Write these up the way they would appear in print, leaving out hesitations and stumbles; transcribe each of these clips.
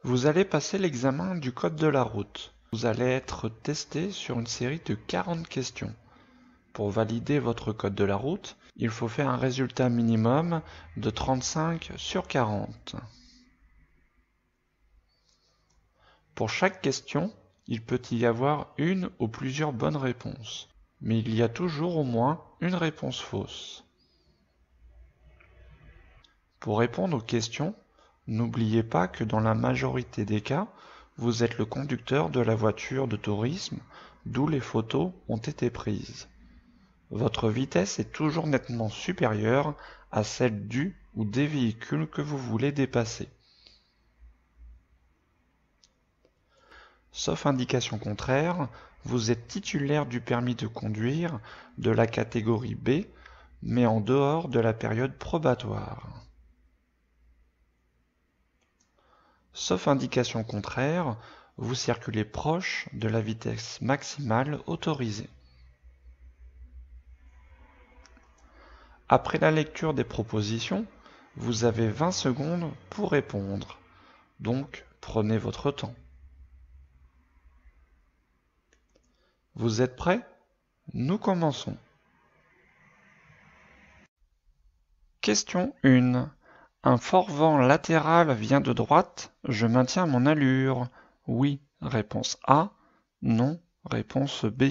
Vous allez passer l'examen du code de la route. Vous allez être testé sur une série de 40 questions. Pour valider votre code de la route, il faut faire un résultat minimum de 35 sur 40. Pour chaque question, il peut y avoir une ou plusieurs bonnes réponses, mais il y a toujours au moins une réponse fausse. Pour répondre aux questions, n'oubliez pas que dans la majorité des cas, vous êtes le conducteur de la voiture de tourisme, d'où les photos ont été prises. Votre vitesse est toujours nettement supérieure à celle du ou des véhicules que vous voulez dépasser. Sauf indication contraire, vous êtes titulaire du permis de conduire de la catégorie B, mais en dehors de la période probatoire. Sauf indication contraire, vous circulez proche de la vitesse maximale autorisée. Après la lecture des propositions, vous avez 20 secondes pour répondre. Donc, prenez votre temps. Vous êtes prêts? Nous commençons. Question 1. Un fort vent latéral vient de droite, je maintiens mon allure. Oui, réponse A. Non, réponse B.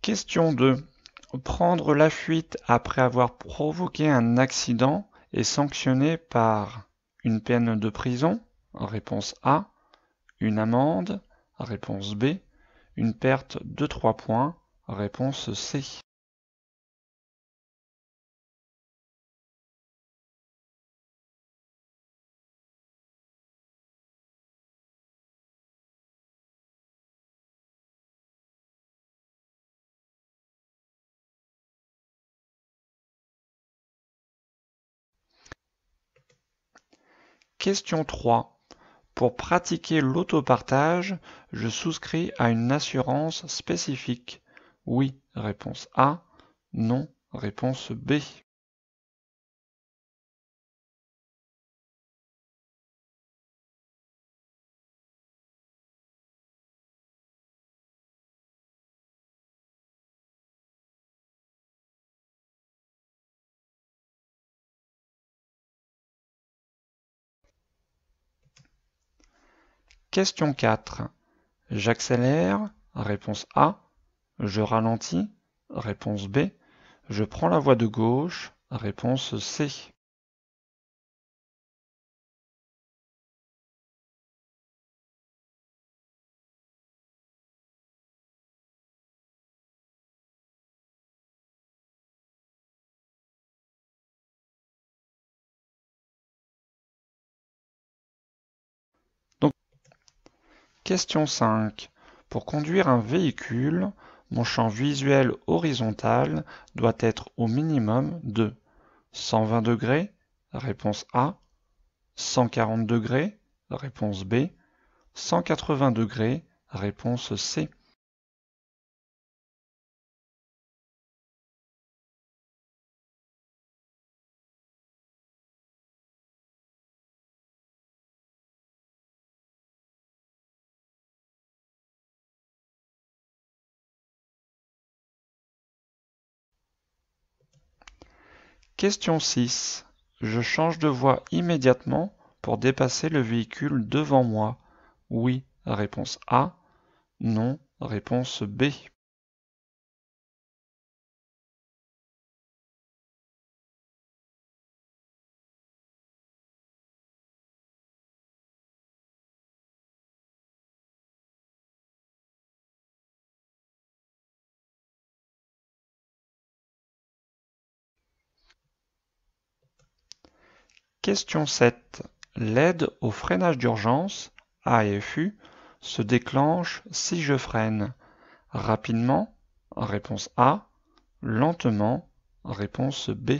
Question 2. Prendre la fuite après avoir provoqué un accident est sanctionné par une peine de prison, réponse A, une amende, réponse B, une perte de 3 points, réponse C. Question 3. Pour pratiquer l'autopartage, je souscris à une assurance spécifique. Oui, réponse A. Non, réponse B. Question 4. J'accélère, réponse A. Je ralentis, réponse B. Je prends la voie de gauche, réponse C. Donc, question 5. Pour conduire un véhicule, mon champ visuel horizontal doit être au minimum de 120 degrés, réponse A, 140 degrés, réponse B, 180 degrés, réponse C. Question 6. Je change de voie immédiatement pour dépasser le véhicule devant moi. Oui, réponse A. Non, réponse B. Question 7. L'aide au freinage d'urgence, AFU, se déclenche si je freine. Rapidement, réponse A. Lentement, réponse B.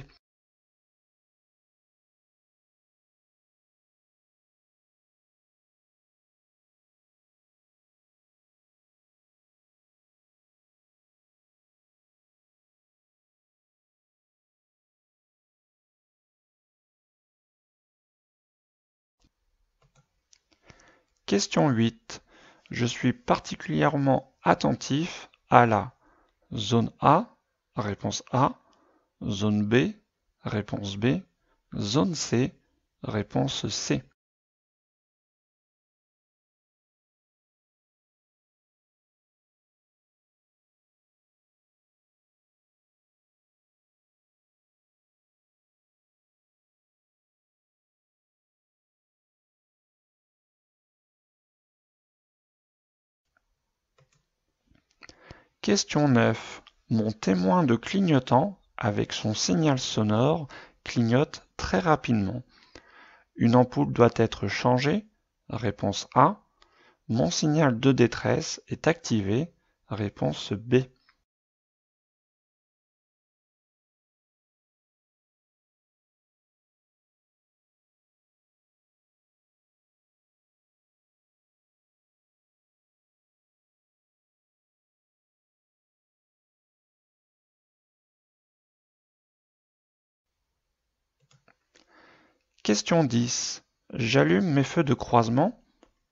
Question 8. Je suis particulièrement attentif à la zone A, réponse A, zone B, réponse B, zone C, réponse C. Question 9. Mon témoin de clignotant, avec son signal sonore, clignote très rapidement. Une ampoule doit être changée. Réponse A. Mon signal de détresse est activé. Réponse B. Question 10. J'allume mes feux de croisement?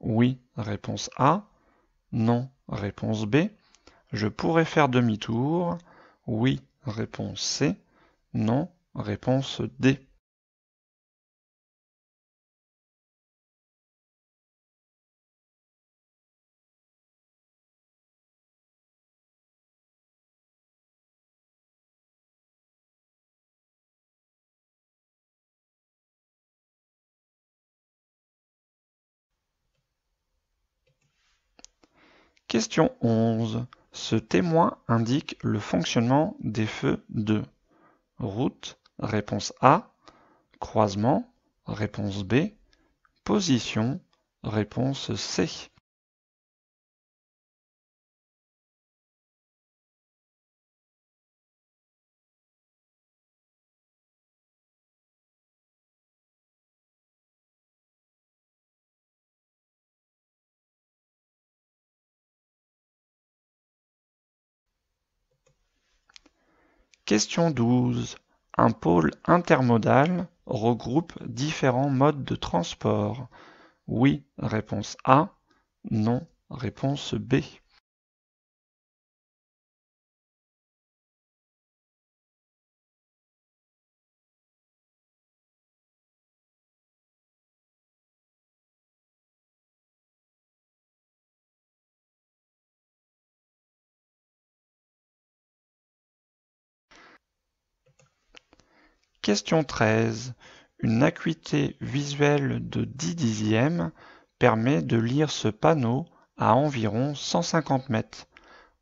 Oui. Réponse A. Non. Réponse B. Je pourrais faire demi-tour? Oui. Réponse C. Non. Réponse D. Question 11. Ce témoin indique le fonctionnement des feux de route, réponse A, croisement, réponse B, position, réponse C. Question 12. Un pôle intermodal regroupe différents modes de transport. Oui, réponse A. Non, réponse B. Question 13. Une acuité visuelle de 10 dixièmes permet de lire ce panneau à environ 150 mètres.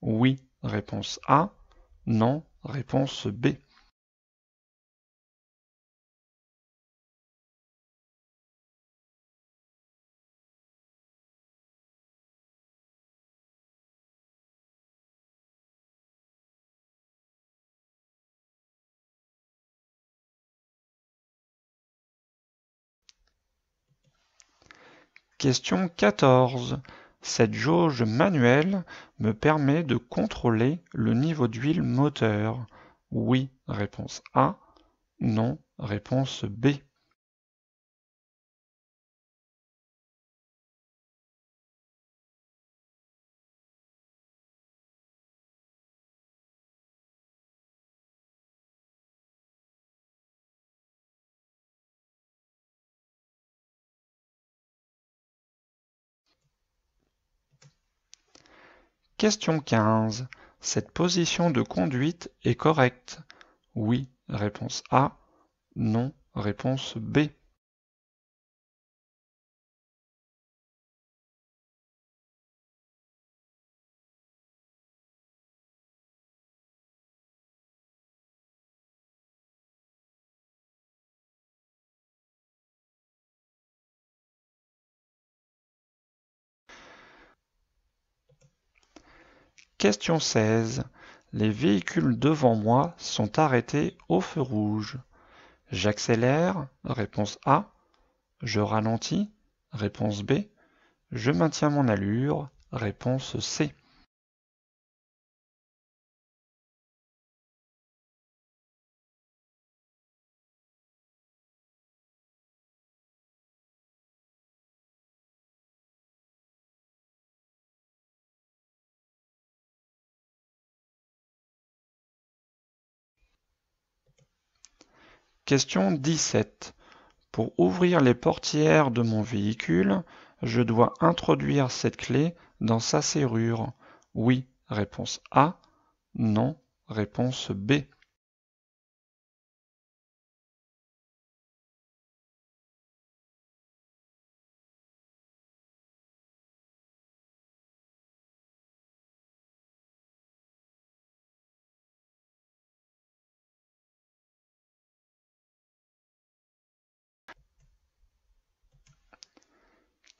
Oui, réponse A. Non, réponse B. Question 14. Cette jauge manuelle me permet de contrôler le niveau d'huile moteur. Oui, réponse A. Non, réponse B. Question 15. Cette position de conduite est correcte. Oui, réponse A. Non, réponse B. Question 16. Les véhicules devant moi sont arrêtés au feu rouge. J'accélère, réponse A. Je ralentis, réponse B. Je maintiens mon allure, réponse C. Question 17. Pour ouvrir les portières de mon véhicule, je dois introduire cette clé dans sa serrure. Oui, réponse A. Non, réponse B.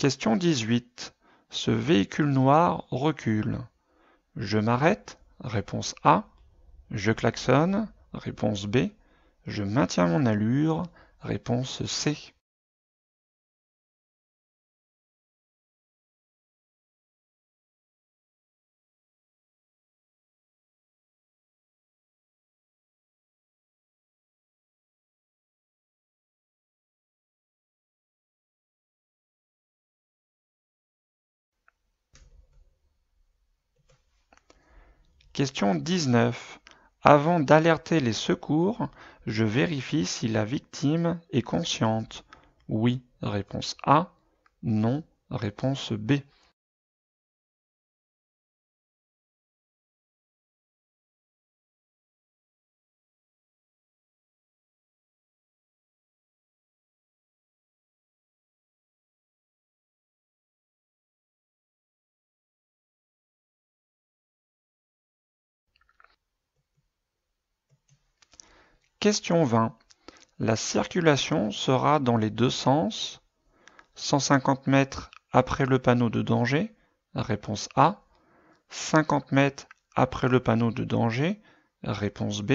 Question 18. Ce véhicule noir recule. Je m'arrête? Réponse A. Je klaxonne? Réponse B. Je maintiens mon allure? Réponse C. Question 19. Avant d'alerter les secours, je vérifie si la victime est consciente. Oui, réponse A. Non, réponse B. Question 20. La circulation sera dans les deux sens. 150 mètres après le panneau de danger. Réponse A. 50 mètres après le panneau de danger. Réponse B.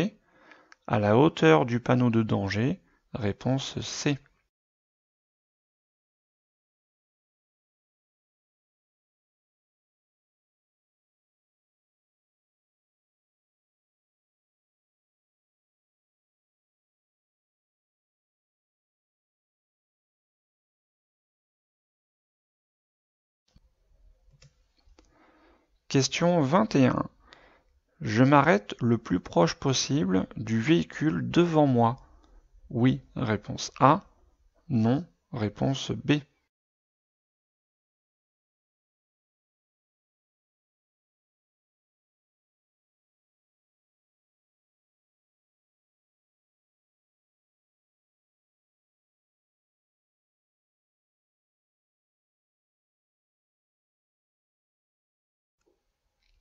À la hauteur du panneau de danger. Réponse C. Question 21. Je m'arrête le plus proche possible du véhicule devant moi. Oui, réponse A. Non, réponse B.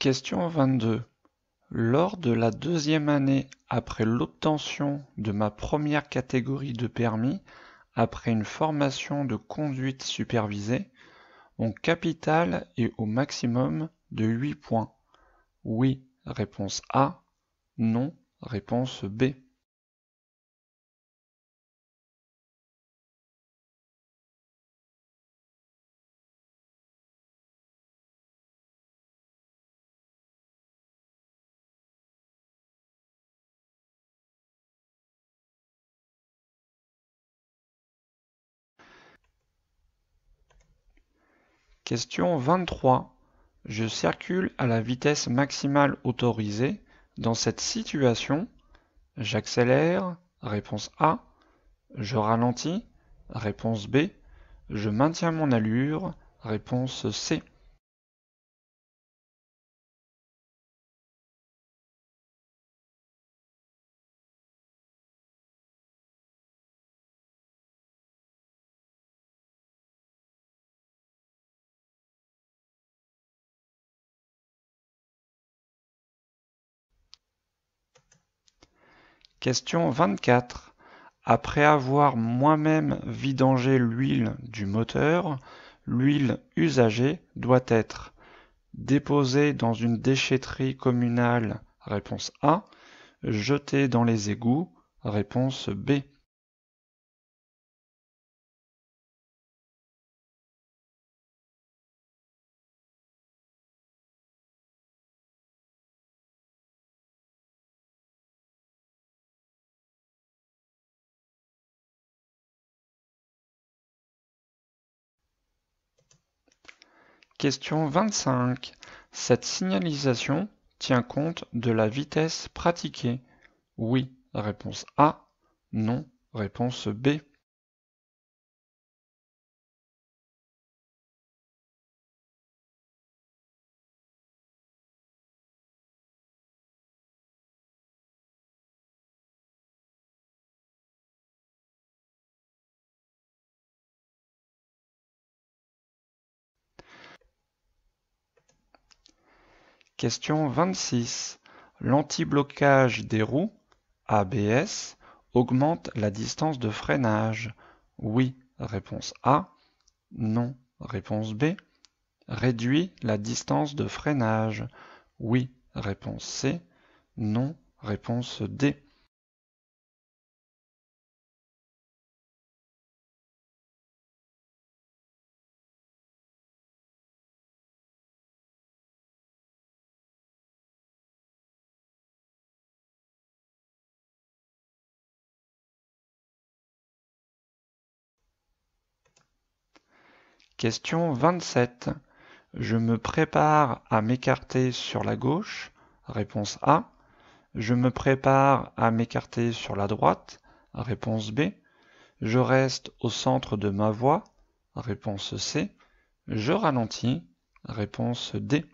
Question 22. Lors de la deuxième année après l'obtention de ma première catégorie de permis, après une formation de conduite supervisée, mon capital est au maximum de 8 points. Oui, réponse A. Non, réponse B. Question 23. Je circule à la vitesse maximale autorisée. Dans cette situation, j'accélère, réponse A. Je ralentis, réponse B. Je maintiens mon allure, réponse C. Question 24. Après avoir moi-même vidangé l'huile du moteur, l'huile usagée doit être déposée dans une déchetterie communale, réponse A, jetée dans les égouts, réponse B. Question 25. Cette signalisation tient compte de la vitesse pratiquée. Oui, réponse A. Non, Réponse B. Question 26. L'anti-blocage des roues, ABS, augmente la distance de freinage. Oui, réponse A. Non, réponse B. Réduit la distance de freinage. Oui, réponse C. Non, réponse D. Question 27. Je me prépare à m'écarter sur la gauche. Réponse A. Je me prépare à m'écarter sur la droite. Réponse B. Je reste au centre de ma voie. Réponse C. Je ralentis. Réponse D.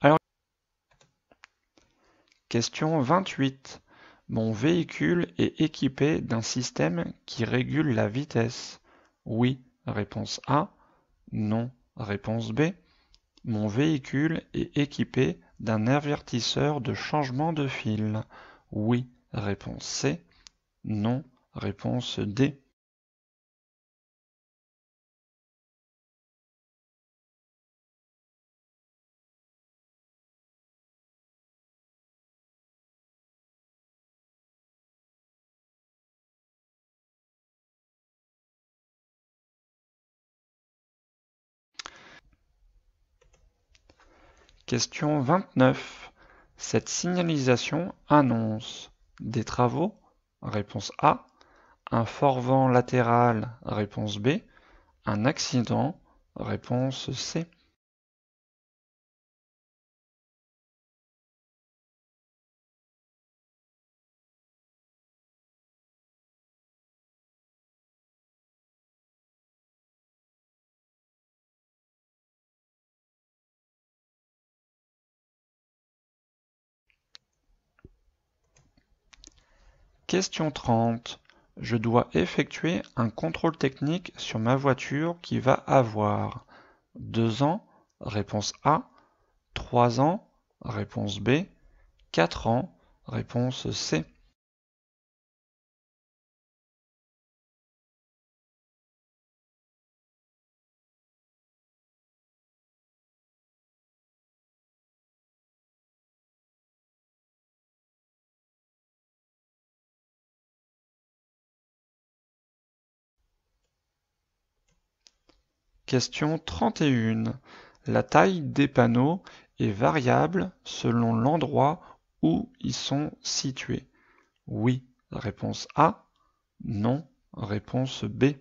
Alors, question 28. Mon véhicule est équipé d'un système qui régule la vitesse. Oui, réponse A. Non, réponse B. Mon véhicule est équipé d'un avertisseur de changement de fil. Oui, réponse C. Non, réponse D. Question 29. Cette signalisation annonce des travaux? Réponse A. Un fort vent latéral? Réponse B. Un accident? Réponse C. Question 30. Je dois effectuer un contrôle technique sur ma voiture qui va avoir 2 ans? Réponse A. 3 ans? Réponse B. 4 ans? Réponse C. Question 31. La taille des panneaux est variable selon l'endroit où ils sont situés. Oui, réponse A. Non, réponse B.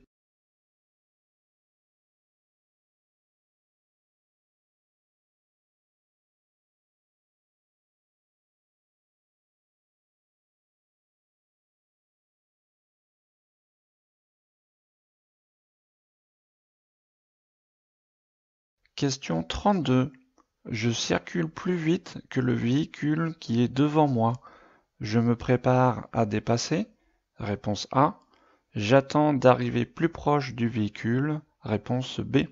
Question 32. Je circule plus vite que le véhicule qui est devant moi. Je me prépare à dépasser. Réponse A. J'attends d'arriver plus proche du véhicule. Réponse B.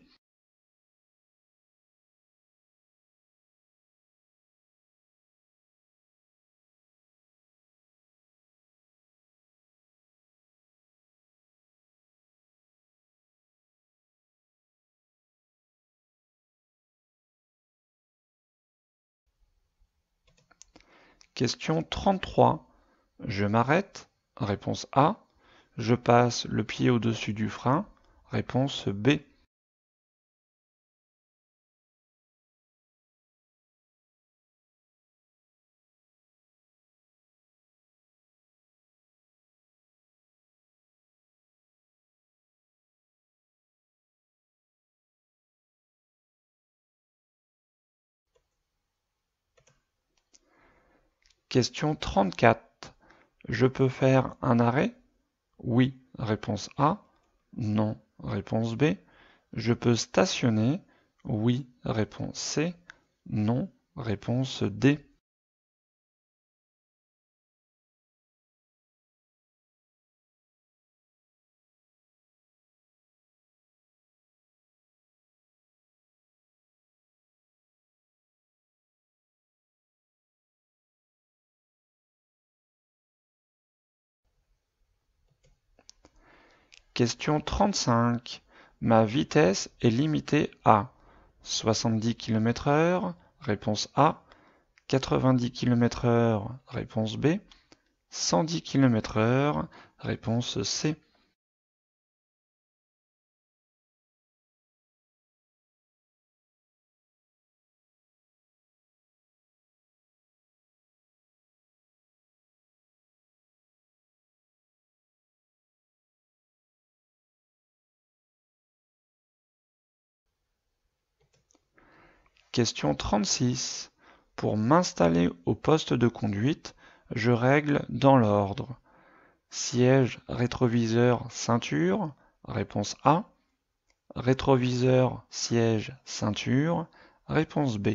Question 33. Je m'arrête. Réponse A. Je passe le pied au-dessus du frein. Réponse B. Question 34. Je peux faire un arrêt? Oui, réponse A. Non, réponse B. Je peux stationner? Oui, réponse C. Non, réponse D. Question 35. Ma vitesse est limitée à 70 km/h, réponse A, 90 km/h, réponse B, 110 km/h, réponse C. Question 36. Pour m'installer au poste de conduite, je règle dans l'ordre. Siège, rétroviseur, ceinture, réponse A. Rétroviseur, siège, ceinture, réponse B.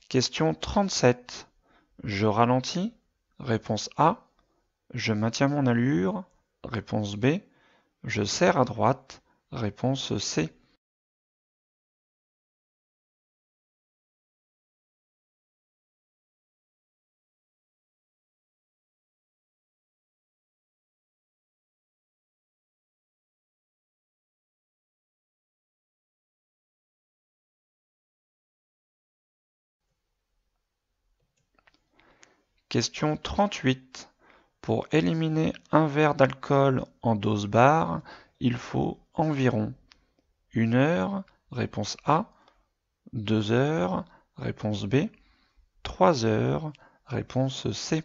Question 37. Je ralentis? Réponse A. Je maintiens mon allure? Réponse B. Je serre à droite? Réponse C. Question 38. Pour éliminer un verre d'alcool en dose barre, il faut environ 1 heure, réponse A, 2 heures, réponse B, 3 heures, réponse C.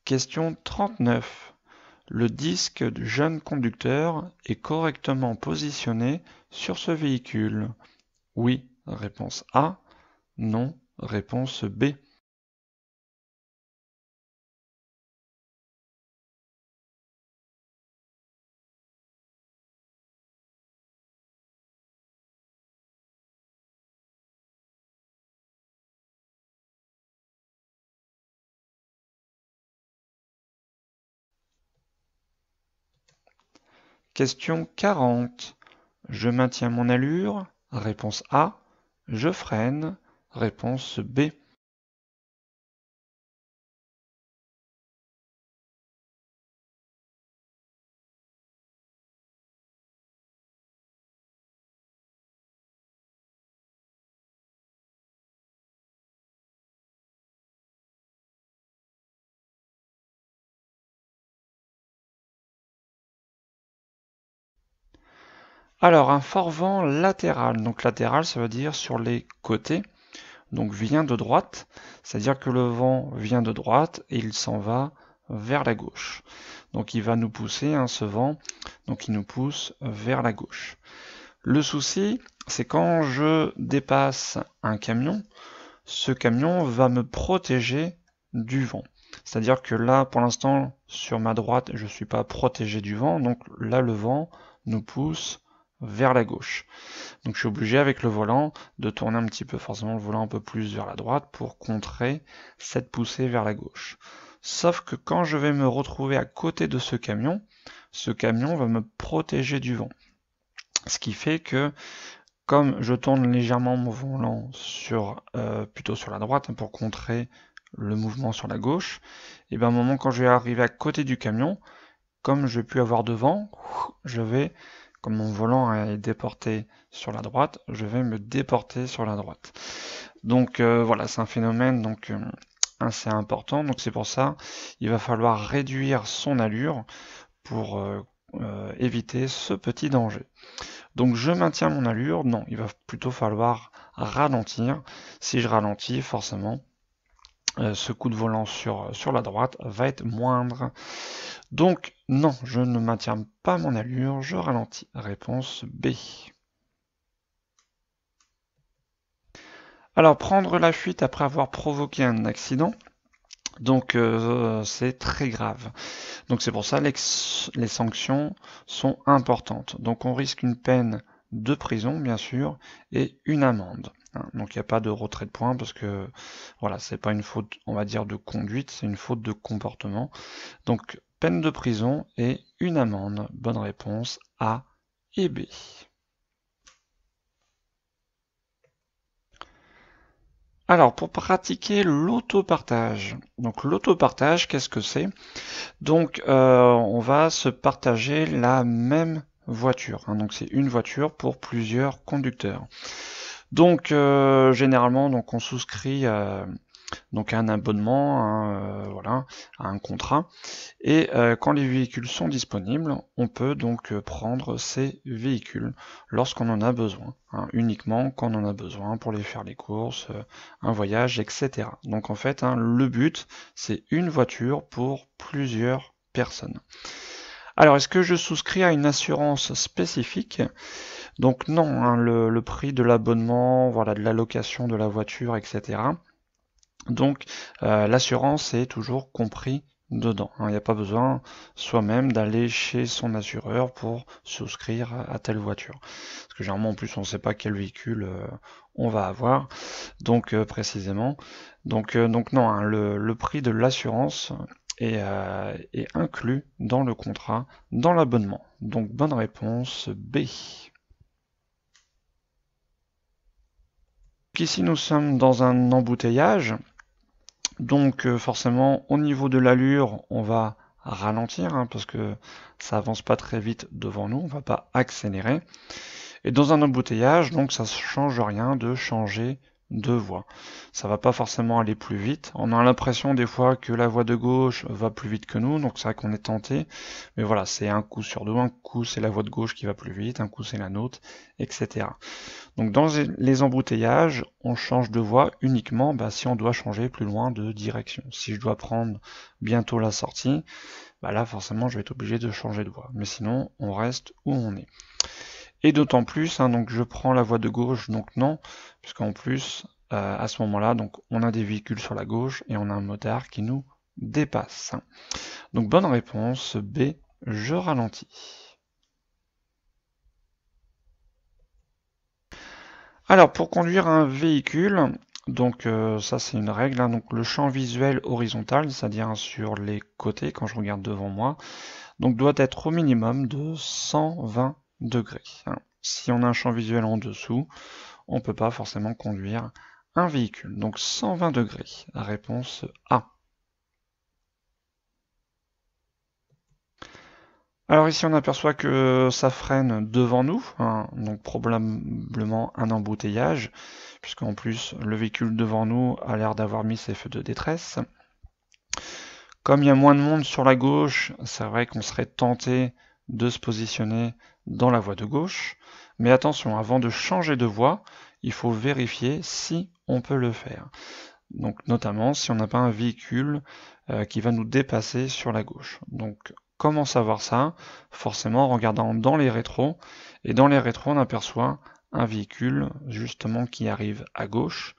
Question 39. Le disque du jeune conducteur est correctement positionné sur ce véhicule? Oui, réponse A. Non, réponse B. Question 40. Je maintiens mon allure? Réponse A. Je freine? Réponse B. Alors, un fort vent latéral. Donc latéral, ça veut dire sur les côtés. Donc vient de droite, c'est-à-dire que le vent vient de droite et il s'en va vers la gauche. Donc il va nous pousser, hein, ce vent, donc il nous pousse vers la gauche. Le souci, c'est quand je dépasse un camion, ce camion va me protéger du vent. C'est-à-dire que là, pour l'instant, sur ma droite, je ne suis pas protégé du vent, donc là, le vent nous pousse vers la gauche. Donc je suis obligé avec le volant de tourner un petit peu, forcément le volant un peu plus vers la droite pour contrer cette poussée vers la gauche. Sauf que quand je vais me retrouver à côté de ce camion va me protéger du vent. Ce qui fait que comme je tourne légèrement mon volant plutôt sur la droite, hein, pour contrer le mouvement sur la gauche, et bien à un moment quand je vais arriver à côté du camion, comme je vais plus avoir de vent, je vais, comme mon volant est déporté sur la droite, je vais me déporter sur la droite. Donc voilà, c'est un phénomène donc assez important, donc c'est pour ça il va falloir réduire son allure pour éviter ce petit danger. Donc je maintiens mon allure, non, il va plutôt falloir ralentir. Si je ralentis, forcément, ce coup de volant sur la droite va être moindre. Donc non, je ne maintiens pas mon allure, je ralentis. Réponse B. Alors prendre la fuite après avoir provoqué un accident, donc c'est très grave. Donc c'est pour ça que les sanctions sont importantes. Donc on risque une peine de prison bien sûr et une amende. Donc il n'y a pas de retrait de points parce que voilà, c'est pas une faute, on va dire, de conduite, c'est une faute de comportement. Donc peine de prison et une amende. Bonne réponse A et B. Alors pour pratiquer l'autopartage, donc l'autopartage, qu'est-ce que c'est? Donc on va se partager la même voiture, donc c'est une voiture pour plusieurs conducteurs. Donc généralement donc on souscrit donc à un abonnement, voilà, à un contrat, et quand les véhicules sont disponibles, on peut donc prendre ces véhicules lorsqu'on en a besoin, uniquement quand on en a besoin pour les faire les courses, un voyage, etc. Donc en fait, le but, c'est une voiture pour plusieurs personnes. Alors, est-ce que je souscris à une assurance spécifique? Donc non, le prix de l'abonnement, voilà, de la location de la voiture, etc. Donc l'assurance est toujours compris dedans. Il n'y a pas besoin soi-même d'aller chez son assureur pour souscrire à telle voiture. Parce que généralement en plus on ne sait pas quel véhicule on va avoir. Donc précisément. Donc non, le prix de l'assurance est inclus dans le contrat, dans l'abonnement. Donc bonne réponse B. Ici nous sommes dans un embouteillage. Donc forcément au niveau de l'allure on va ralentir parce que ça avance pas très vite devant nous, on va pas accélérer. Et dans un embouteillage donc ça ne change rien de changer de voie. Ça va pas forcément aller plus vite. On a l'impression des fois que la voie de gauche va plus vite que nous, donc c'est vrai qu'on est tenté. Mais voilà, c'est un coup sur deux, un coup c'est la voie de gauche qui va plus vite, un coup c'est la nôtre, etc. Donc dans les embouteillages, on change de voie uniquement si on doit changer plus loin de direction. Si je dois prendre bientôt la sortie, là forcément je vais être obligé de changer de voie. Mais sinon, on reste où on est. Et d'autant plus, donc je prends la voie de gauche, donc non, puisqu'en plus, à ce moment-là, donc on a des véhicules sur la gauche et on a un motard qui nous dépasse. Donc bonne réponse, B, je ralentis. Alors pour conduire un véhicule, donc ça c'est une règle, donc le champ visuel horizontal, c'est-à-dire sur les côtés quand je regarde devant moi, donc doit être au minimum de 120 degrés. Si on a un champ visuel en dessous, on ne peut pas forcément conduire un véhicule. Donc 120 degrés, la réponse A. Alors ici on aperçoit que ça freine devant nous, donc probablement un embouteillage, puisqu'en plus le véhicule devant nous a l'air d'avoir mis ses feux de détresse. Comme il y a moins de monde sur la gauche, c'est vrai qu'on serait tenté de se positionner dans la voie de gauche, mais attention, avant de changer de voie, il faut vérifier si on peut le faire. Donc notamment si on n'a pas un véhicule qui va nous dépasser sur la gauche. Donc comment savoir ça? Forcément en regardant dans les rétros, et dans les rétros on aperçoit un véhicule justement qui arrive à gauche.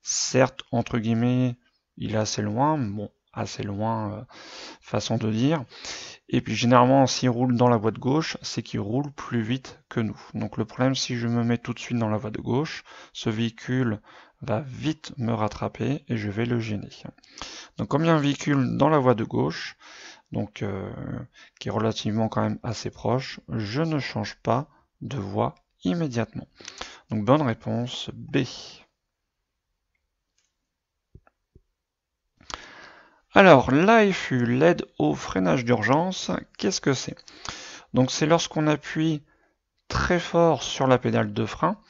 Certes, entre guillemets, il est assez loin, bon, assez loin, façon de dire. Et puis généralement, s'il roule dans la voie de gauche, c'est qu'il roule plus vite que nous. Donc le problème, si je me mets tout de suite dans la voie de gauche, ce véhicule va vite me rattraper et je vais le gêner. Donc comme il y a un véhicule dans la voie de gauche, donc qui est relativement quand même assez proche, je ne change pas de voie immédiatement. Donc bonne réponse B. Alors, l'AFU, l'aide au freinage d'urgence, qu'est-ce que c'est? Donc c'est lorsqu'on appuie très fort sur la pédale de frein,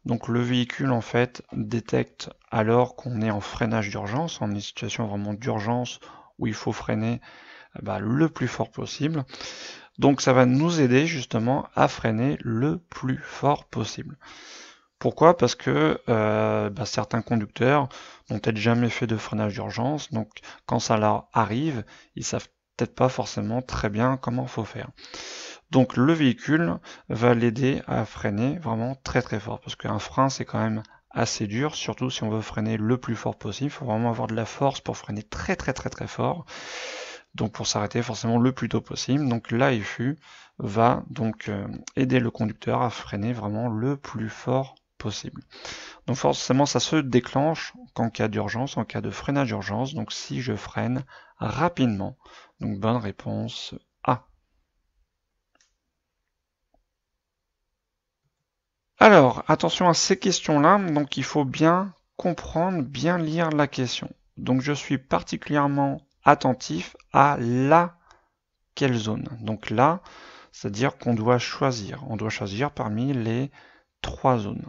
donc le véhicule en fait détecte alors qu'on est en freinage d'urgence, en une situation vraiment d'urgence où il faut freiner le plus fort possible. Donc ça va nous aider justement à freiner le plus fort possible. Pourquoi? Parce que certains conducteurs n'ont peut-être jamais fait de freinage d'urgence, donc quand ça leur arrive, ils savent peut-être pas forcément très bien comment il faut faire. Donc le véhicule va l'aider à freiner vraiment très très fort, parce qu'un frein c'est quand même assez dur, surtout si on veut freiner le plus fort possible. Il faut vraiment avoir de la force pour freiner très très très très fort, donc pour s'arrêter forcément le plus tôt possible. Donc l'AFU va donc aider le conducteur à freiner vraiment le plus fort possible. Donc forcément ça se déclenche qu'en cas d'urgence, en cas de freinage d'urgence, donc si je freine rapidement. Donc bonne réponse A. Alors, attention à ces questions-là, donc il faut bien comprendre, bien lire la question. Donc je suis particulièrement attentif à quelle zone. Donc là, c'est-à-dire qu'on doit choisir. On doit choisir parmi les 3 zones.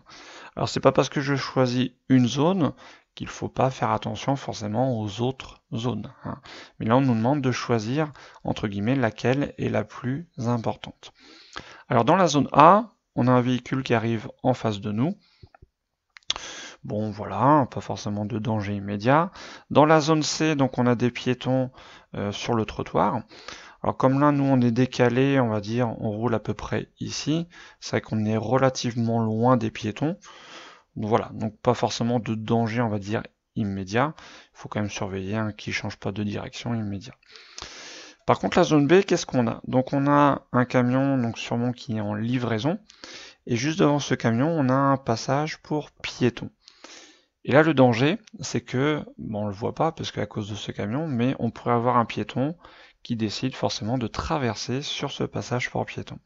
Alors c'est pas parce que je choisis une zone qu'il ne faut pas faire attention forcément aux autres zones. Mais là, on nous demande de choisir, entre guillemets, laquelle est la plus importante. Alors dans la zone A, on a un véhicule qui arrive en face de nous. Bon voilà, pas forcément de danger immédiat. Dans la zone C, donc on a des piétons sur le trottoir. Alors comme là, nous on est décalé, on va dire, on roule à peu près ici. C'est vrai qu'on est relativement loin des piétons. Voilà, donc pas forcément de danger, on va dire, immédiat. Il faut quand même surveiller qu'ils ne changent pas de direction immédiat. Par contre, la zone B, qu'est-ce qu'on a? Donc on a un camion, donc sûrement qui est en livraison, et juste devant ce camion, on a un passage pour piétons. Et là, le danger, c'est que, bon, on le voit pas parce qu'à cause de ce camion, mais on pourrait avoir un piéton qui décide forcément de traverser sur ce passage pour piétons.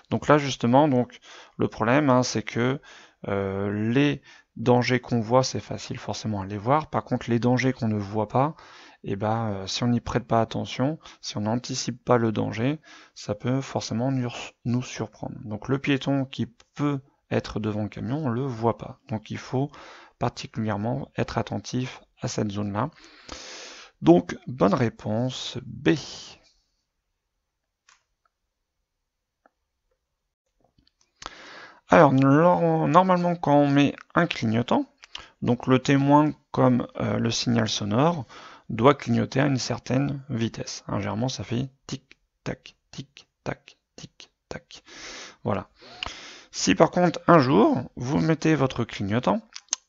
Donc là, justement, donc le problème, c'est que les dangers qu'on voit, c'est facile forcément à les voir. Par contre, les dangers qu'on ne voit pas, si on n'y prête pas attention, si on n'anticipe pas le danger, ça peut forcément nous surprendre. Donc le piéton qui peut être devant le camion, on ne le voit pas. Donc il faut particulièrement être attentif à cette zone-là. Donc bonne réponse B. Alors normalement quand on met un clignotant, donc le témoin comme le signal sonore doit clignoter à une certaine vitesse. Généralement ça fait tic-tac, tic-tac, tic-tac. Voilà. Si par contre un jour vous mettez votre clignotant,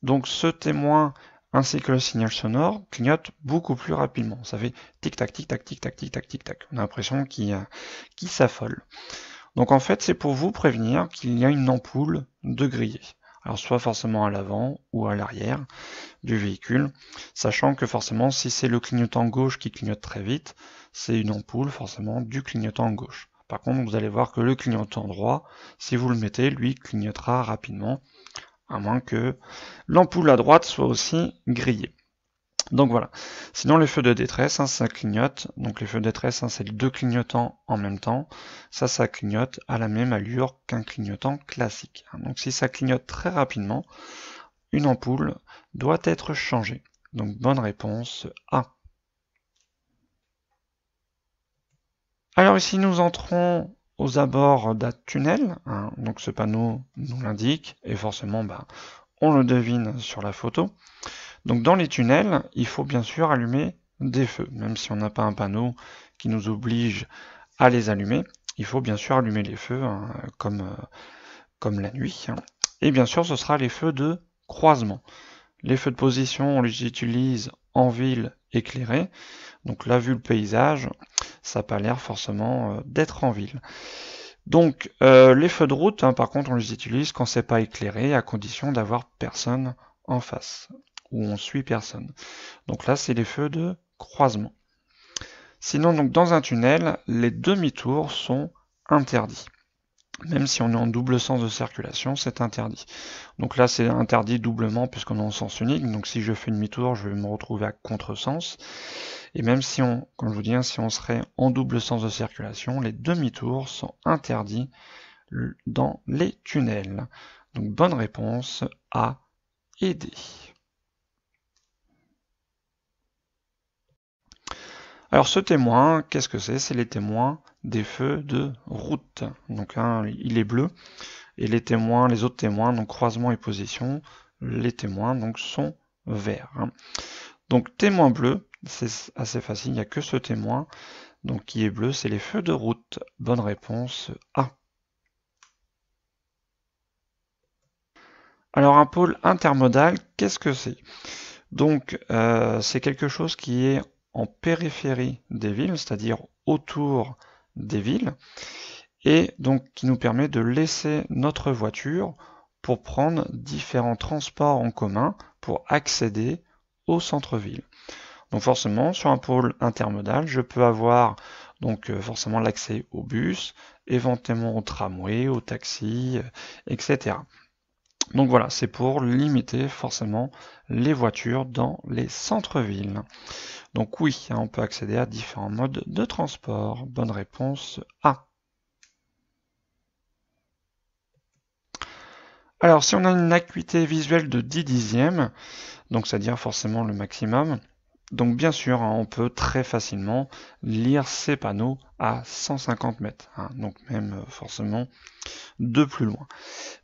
donc ce témoin ainsi que le signal sonore clignotent beaucoup plus rapidement. Ça fait tic-tac, tic-tac, tic-tac, tic-tac, tic-tac. On a l'impression qu'il s'affole. Donc en fait c'est pour vous prévenir qu'il y a une ampoule de grillé. Alors soit forcément à l'avant ou à l'arrière du véhicule, sachant que forcément si c'est le clignotant gauche qui clignote très vite, c'est une ampoule forcément du clignotant gauche. Par contre vous allez voir que le clignotant droit, si vous le mettez, lui clignotera rapidement, à moins que l'ampoule à droite soit aussi grillée. Donc voilà. Sinon les feux de détresse, ça clignote. Donc les feux de détresse, c'est les deux clignotants en même temps. Ça clignote à la même allure qu'un clignotant classique. Donc si ça clignote très rapidement, une ampoule doit être changée. Donc bonne réponse A. Alors ici nous entrons aux abords d'un tunnel. Donc ce panneau nous l'indique et forcément on le devine sur la photo. Donc dans les tunnels, il faut bien sûr allumer des feux, même si on n'a pas un panneau qui nous oblige à les allumer, il faut bien sûr allumer les feux comme la nuit. Et bien sûr, ce sera les feux de croisement. Les feux de position, on les utilise en ville éclairée. Donc là, vu le paysage, ça n'a pas l'air forcément d'être en ville. Donc les feux de route, par contre, on les utilise quand c'est pas éclairé, à condition d'avoir personne en face, où on suit personne. Donc là, c'est les feux de croisement. Sinon, donc dans un tunnel, les demi-tours sont interdits. Même si on est en double sens de circulation, c'est interdit. Donc là, c'est interdit doublement puisqu'on est en sens unique. Donc si je fais demi-tour, je vais me retrouver à contresens. Et même si on, comme je vous dis, si on serait en double sens de circulation, les demi-tours sont interdits dans les tunnels. Donc bonne réponse A et D. Alors ce témoin, qu'est-ce que c'est? C'est les témoins des feux de route. Donc il est bleu. Et les témoins, les autres témoins, donc croisement et position, les témoins donc sont verts. Donc témoin bleu, c'est assez facile, il n'y a que ce témoin donc qui est bleu, c'est les feux de route. Bonne réponse A. Alors un pôle intermodal, qu'est-ce que c'est? Donc c'est quelque chose qui est en périphérie des villes, c'est-à-dire autour des villes, et donc qui nous permet de laisser notre voiture pour prendre différents transports en commun pour accéder au centre-ville. Donc forcément, sur un pôle intermodal, je peux avoir donc forcément l'accès au bus, éventuellement au tramway, au taxi, etc. Donc voilà, c'est pour limiter forcément les voitures dans les centres-villes. Donc oui, on peut accéder à différents modes de transport. Bonne réponse A. Alors si on a une acuité visuelle de 10 dixièmes, donc c'est-à-dire forcément le maximum, donc bien sûr, on peut très facilement lire ces panneaux à 150 mètres, donc même forcément de plus loin.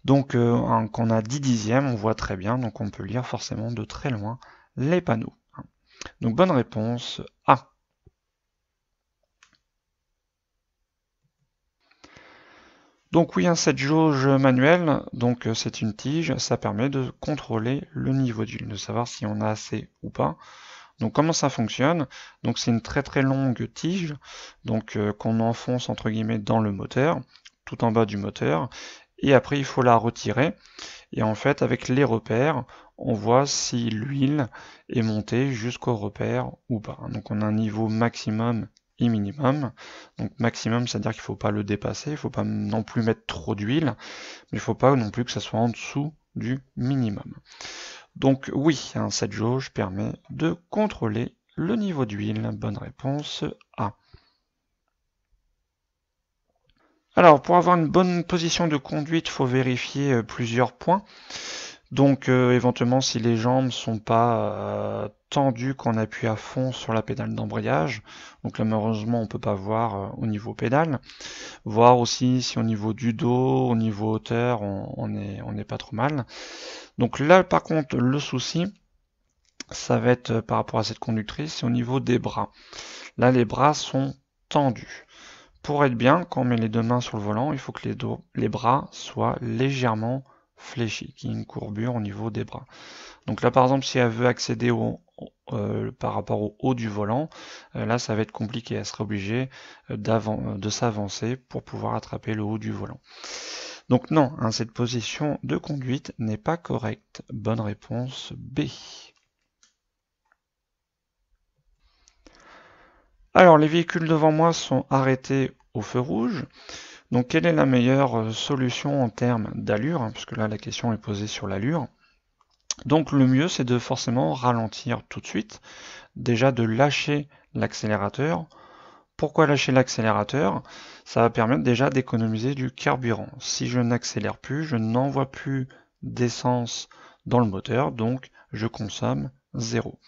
Donc quand on a 10 dixièmes, on voit très bien, donc on peut lire forcément de très loin les panneaux. Donc bonne réponse A. Donc oui, cette jauge manuelle, donc c'est une tige, ça permet de contrôler le niveau d'huile, de savoir si on a assez ou pas. Donc comment ça fonctionne? Donc c'est une très longue tige, donc qu'on enfonce entre guillemets dans le moteur, tout en bas du moteur, et après il faut la retirer. Et en fait avec les repères, on voit si l'huile est montée jusqu'au repère ou pas. Donc on a un niveau maximum et minimum. Donc maximum, c'est-à-dire qu'il ne faut pas le dépasser, il ne faut pas non plus mettre trop d'huile, mais il ne faut pas non plus que ça soit en dessous du minimum. Donc oui, cette jauge permet de contrôler le niveau d'huile. Bonne réponse A. Alors pour avoir une bonne position de conduite, il faut vérifier plusieurs points. Donc éventuellement si les jambes ne sont pas tendues quand on appuie à fond sur la pédale d'embrayage, donc là malheureusement on ne peut pas voir au niveau pédale, voir aussi si au niveau du dos, au niveau hauteur, on n'est pas trop mal. Donc là par contre le souci, ça va être par rapport à cette conductrice, c'est au niveau des bras. Là les bras sont tendus. Pour être bien, quand on met les deux mains sur le volant, il faut que les bras soient légèrement fléchis, qu'il y ait une courbure au niveau des bras. Donc là par exemple si elle veut accéder par rapport au haut du volant, là ça va être compliqué, elle sera obligée de s'avancer pour pouvoir attraper le haut du volant. Donc non, cette position de conduite n'est pas correcte. Bonne réponse B. Alors les véhicules devant moi sont arrêtés au feu rouge. Donc quelle est la meilleure solution en termes d'allure, puisque là la question est posée sur l'allure. Donc le mieux c'est de forcément ralentir tout de suite, déjà de lâcher l'accélérateur. Pourquoi lâcher l'accélérateur? Ça va permettre déjà d'économiser du carburant. Si je n'accélère plus, je n'envoie plus d'essence dans le moteur, donc je consomme zéro.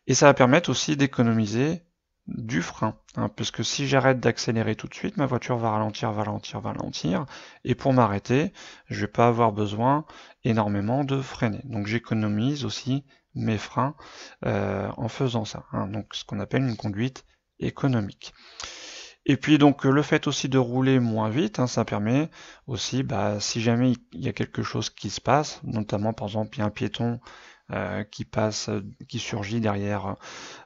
Et ça va permettre aussi d'économiser du frein, parce que si j'arrête d'accélérer tout de suite, ma voiture va ralentir, et pour m'arrêter, je vais pas avoir besoin énormément de freiner. Donc j'économise aussi mes freins en faisant ça, donc ce qu'on appelle une conduite économique. Et puis donc le fait aussi de rouler moins vite, ça permet aussi, si jamais il y a quelque chose qui se passe, notamment par exemple il y a un piéton qui surgit derrière,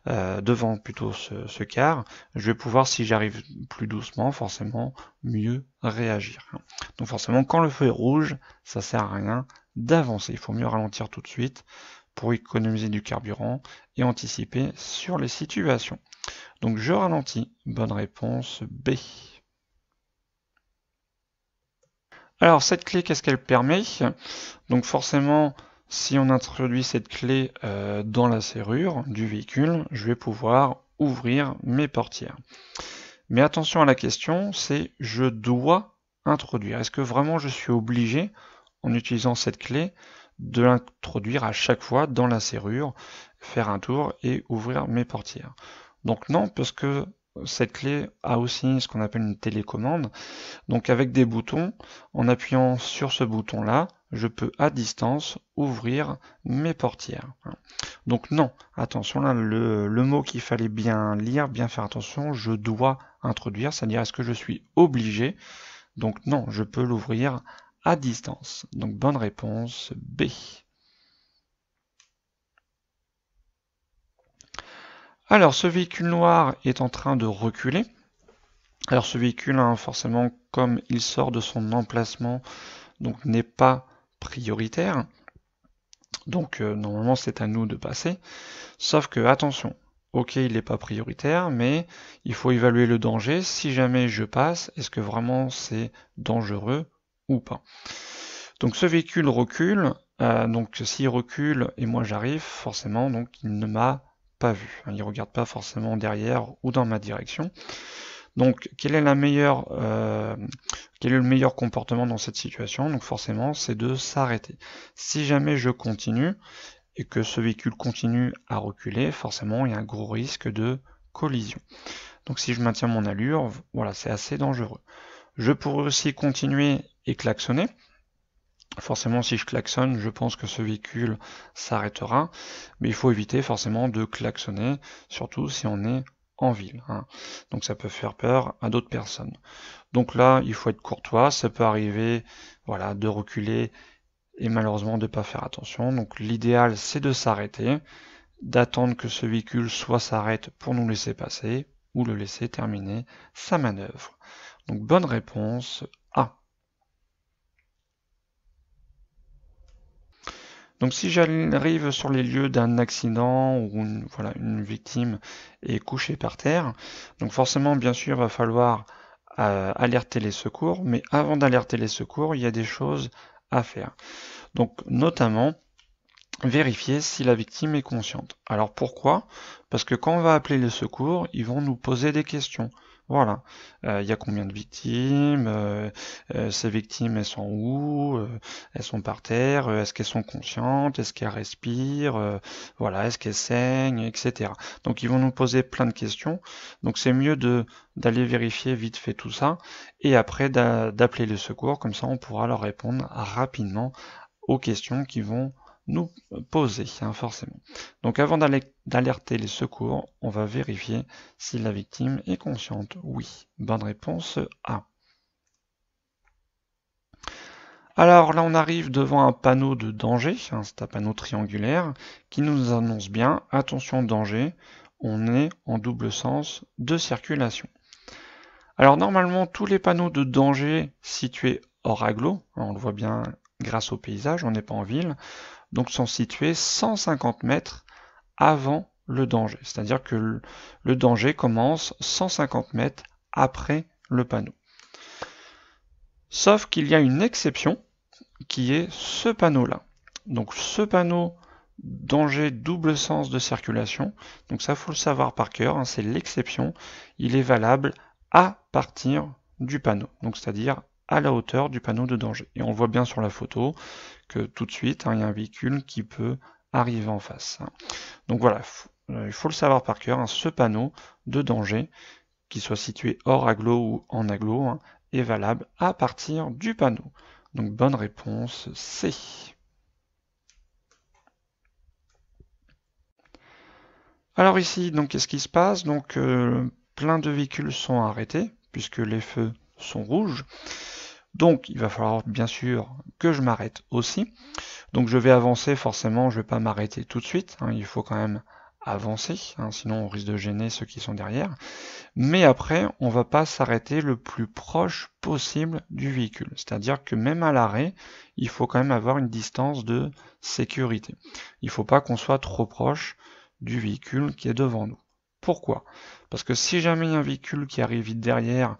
devant plutôt ce car, je vais pouvoir, si j'arrive plus doucement, forcément mieux réagir. Donc forcément, quand le feu est rouge, ça sert à rien d'avancer. Il faut mieux ralentir tout de suite pour économiser du carburant et anticiper sur les situations. Donc je ralentis. Bonne réponse B. Alors cette clé, qu'est-ce qu'elle permet? Donc forcément, si on introduit cette clé dans la serrure du véhicule, je vais pouvoir ouvrir mes portières. Mais attention à la question, c'est je dois introduire. Est-ce que vraiment je suis obligé, en utilisant cette clé, de l'introduire à chaque fois dans la serrure, faire un tour et ouvrir mes portières? Donc non, parce que cette clé a aussi ce qu'on appelle une télécommande. Donc avec des boutons, en appuyant sur ce bouton-là, je peux à distance ouvrir mes portières. Donc non, attention là, le mot qu'il fallait bien lire, bien faire attention, je dois introduire, c'est-à-dire est-ce que je suis obligé? Donc non, je peux l'ouvrir à distance. Donc bonne réponse B. Alors ce véhicule noir est en train de reculer. Alors ce véhicule, forcément, comme il sort de son emplacement, donc n'est pas prioritaire. Donc normalement c'est à nous de passer. Sauf que attention, ok il n'est pas prioritaire, mais il faut évaluer le danger. Si jamais je passe, est-ce que vraiment c'est dangereux ou pas? Donc ce véhicule recule, donc s'il recule et moi j'arrive, forcément donc il ne m'a pas vu. Il ne regarde pas forcément derrière ou dans ma direction. Donc quel est le meilleur comportement dans cette situation? Donc forcément c'est de s'arrêter. Si jamais je continue et que ce véhicule continue à reculer, forcément il y a un gros risque de collision. Donc si je maintiens mon allure, voilà, c'est assez dangereux. Je pourrais aussi continuer et klaxonner. Forcément, si je klaxonne, je pense que ce véhicule s'arrêtera, mais il faut éviter forcément de klaxonner, surtout si on est en ville. Donc ça peut faire peur à d'autres personnes. Donc là, il faut être courtois, ça peut arriver, voilà, de reculer et malheureusement de ne pas faire attention. Donc l'idéal, c'est de s'arrêter, d'attendre que ce véhicule soit s'arrête pour nous laisser passer, ou le laisser terminer sa manœuvre. Donc bonne réponse A. Donc si j'arrive sur les lieux d'un accident où une victime est couchée par terre, donc forcément bien sûr il va falloir alerter les secours, mais avant d'alerter les secours, il y a des choses à faire. Donc notamment vérifier si la victime est consciente. Alors pourquoi? Parce que quand on va appeler les secours, ils vont nous poser des questions. Voilà, il y a combien de victimes, ces victimes elles sont où, elles sont par terre, est-ce qu'elles sont conscientes, est-ce qu'elles respirent, voilà, est-ce qu'elles saignent, etc. Donc ils vont nous poser plein de questions, donc c'est mieux d'aller vérifier vite fait tout ça, et après d'appeler les secours, comme ça on pourra leur répondre rapidement aux questions qui vont nous poser, forcément. Donc avant d'alerter les secours, on va vérifier si la victime est consciente. Oui, bonne réponse A. Alors là, on arrive devant un panneau de danger, c'est un panneau triangulaire, qui nous annonce bien, attention danger, on est en double sens de circulation. Alors normalement, tous les panneaux de danger situés hors agglo, on le voit bien grâce au paysage, on n'est pas en ville, donc sont situés 150 mètres avant le danger. C'est-à-dire que le danger commence 150 mètres après le panneau. Sauf qu'il y a une exception qui est ce panneau-là. Donc ce panneau danger double sens de circulation, donc ça faut le savoir par cœur, c'est l'exception, il est valable à partir du panneau, donc c'est-à-dire à la hauteur du panneau de danger. Et on voit bien sur la photo que tout de suite, il y a un véhicule qui peut arriver en face. Donc voilà, il faut le savoir par cœur, ce panneau de danger, qu'il soit situé hors agglo ou en agglo, est valable à partir du panneau. Donc bonne réponse C. Alors ici, donc qu'est-ce qui se passe? Donc plein de véhicules sont arrêtés puisque les feux sont rouges. Donc il va falloir bien sûr que je m'arrête aussi. Donc je vais avancer, forcément je ne vais pas m'arrêter tout de suite, il faut quand même avancer, sinon on risque de gêner ceux qui sont derrière. Mais après, on ne va pas s'arrêter le plus proche possible du véhicule. C'est-à-dire que même à l'arrêt, il faut quand même avoir une distance de sécurité. Il ne faut pas qu'on soit trop proche du véhicule qui est devant nous. Pourquoi? Parce que si jamais il y a un véhicule qui arrive vite derrière,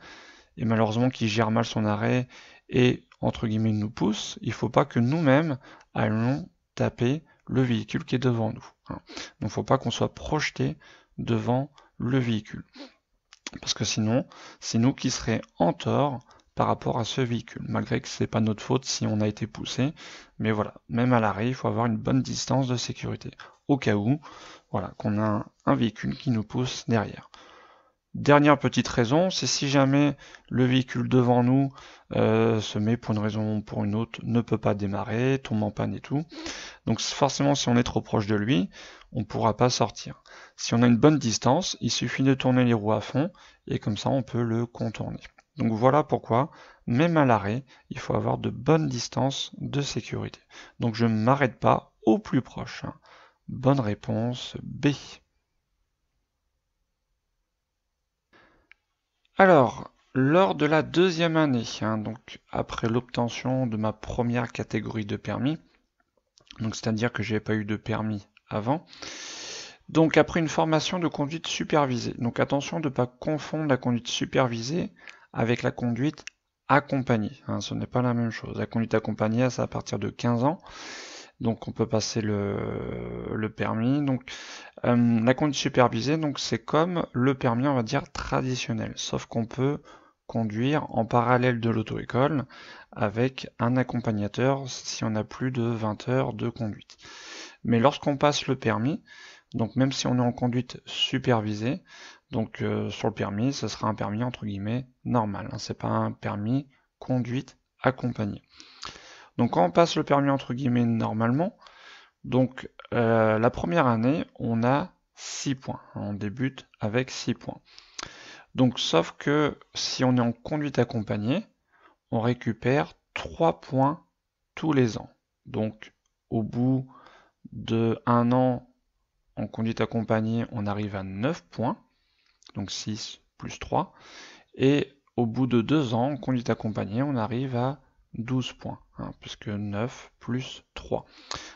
et malheureusement qui gère mal son arrêt, et entre guillemets, nous pousse, il ne faut pas que nous-mêmes allons taper le véhicule qui est devant nous. Donc il ne faut pas qu'on soit projeté devant le véhicule. Parce que sinon, c'est nous qui serions en tort par rapport à ce véhicule, malgré que ce n'est pas notre faute si on a été poussé. Mais voilà, même à l'arrêt, il faut avoir une bonne distance de sécurité, au cas où, voilà, qu'on a un véhicule qui nous pousse derrière. Dernière petite raison, c'est si jamais le véhicule devant nous se met pour une raison ou pour une autre, ne peut pas démarrer, tombe en panne et tout. Donc forcément, si on est trop proche de lui, on ne pourra pas sortir. Si on a une bonne distance, il suffit de tourner les roues à fond et comme ça, on peut le contourner. Donc voilà pourquoi, même à l'arrêt, il faut avoir de bonnes distances de sécurité. Donc je ne m'arrête pas au plus proche. Bonne réponse B. Alors, lors de la deuxième année, donc après l'obtention de ma première catégorie de permis, donc c'est-à-dire que j'ai pas eu de permis avant, donc après une formation de conduite supervisée. Donc attention de ne pas confondre la conduite supervisée avec la conduite accompagnée. Ce n'est pas la même chose. La conduite accompagnée, c'est à partir de 15 ans. Donc on peut passer le permis. Donc la conduite supervisée, donc c'est comme le permis, on va dire, traditionnel. Sauf qu'on peut conduire en parallèle de l'auto-école avec un accompagnateur si on a plus de 20 heures de conduite. Mais lorsqu'on passe le permis, donc même si on est en conduite supervisée, donc sur le permis, ce sera un permis entre guillemets normal. C'est pas un permis conduite accompagnée. Donc quand on passe le permis entre guillemets normalement, donc la première année, on a 6 points. On débute avec 6 points. Donc sauf que si on est en conduite accompagnée, on récupère 3 points tous les ans. Donc au bout de 1 an en conduite accompagnée, on arrive à 9 points. Donc 6 plus 3. Et au bout de 2 ans en conduite accompagnée, on arrive à 12 points, puisque 9 plus 3.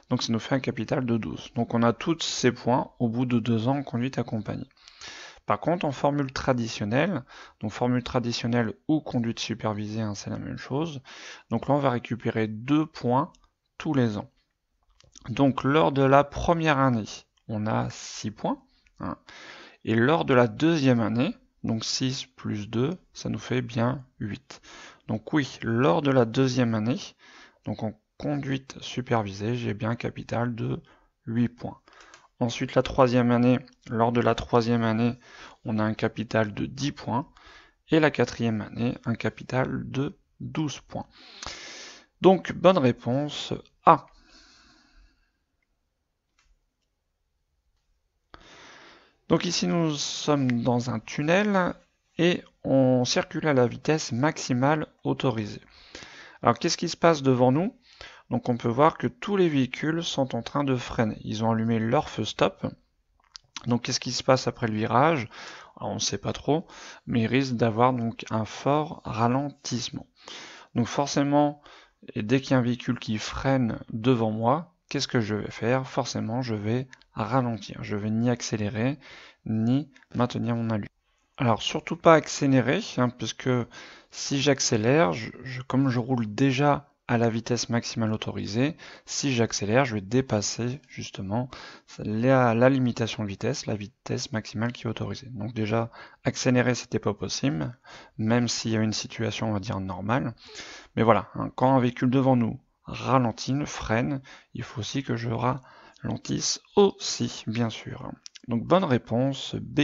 Donc ça nous fait un capital de 12. Donc on a tous ces points au bout de 2 ans en conduite accompagnée. Par contre, en formule traditionnelle, donc formule traditionnelle ou conduite supervisée, c'est la même chose. Donc là, on va récupérer 2 points tous les ans. Donc lors de la première année, on a 6 points. Et lors de la deuxième année, donc 6 plus 2, ça nous fait bien 8. Donc oui, lors de la deuxième année, donc en conduite supervisée, j'ai bien un capital de 8 points. Ensuite, la troisième année, lors de la troisième année, on a un capital de 10 points. Et la quatrième année, un capital de 12 points. Donc, bonne réponse A. Donc ici, nous sommes dans un tunnel et on circule à la vitesse maximale autorisée. Alors, qu'est-ce qui se passe devant nous? Donc on peut voir que tous les véhicules sont en train de freiner. Ils ont allumé leur feu stop. Donc qu'est-ce qui se passe après le virage? Alors, on ne sait pas trop, mais il risque d'avoir donc un fort ralentissement. Donc forcément, et dès qu'il y a un véhicule qui freine devant moi, qu'est-ce que je vais faire? Forcément, je vais ralentir. Je vais ni accélérer, ni maintenir mon allure. Alors surtout pas accélérer, puisque si j'accélère, comme je roule déjà à la vitesse maximale autorisée, si j'accélère, je vais dépasser justement la limitation de vitesse, la vitesse maximale qui est autorisée. Donc déjà, accélérer, c'était pas possible, même s'il y a une situation, on va dire, normale. Mais voilà, quand un véhicule devant nous ralentit, freine, il faut aussi que je ralentisse aussi, bien sûr. Donc bonne réponse B.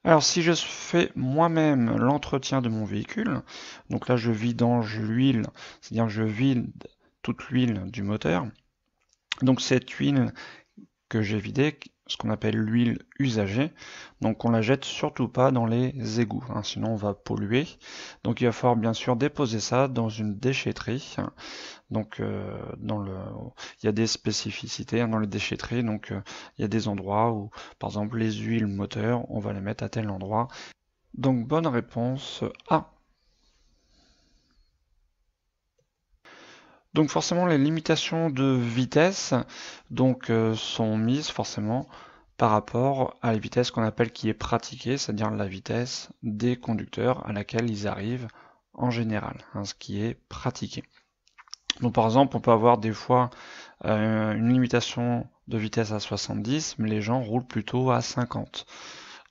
Alors si je fais moi-même l'entretien de mon véhicule, donc là je vidange l'huile, c'est-à-dire que je vide toute l'huile du moteur. Donc cette huile que j'ai vidée, ce qu'on appelle l'huile usagée, donc on la jette surtout pas dans les égouts, sinon on va polluer. Donc il va falloir bien sûr déposer ça dans une déchetterie. Donc il y a des spécificités dans les déchetteries, donc il y a des endroits où, par exemple, les huiles moteurs, on va les mettre à tel endroit. Donc bonne réponse A. Donc forcément les limitations de vitesse donc sont mises forcément par rapport à la vitesse qu'on appelle qui est pratiquée, c'est-à-dire la vitesse des conducteurs à laquelle ils arrivent en général, hein, ce qui est pratiqué. Donc par exemple, on peut avoir des fois une limitation de vitesse à 70, mais les gens roulent plutôt à 50.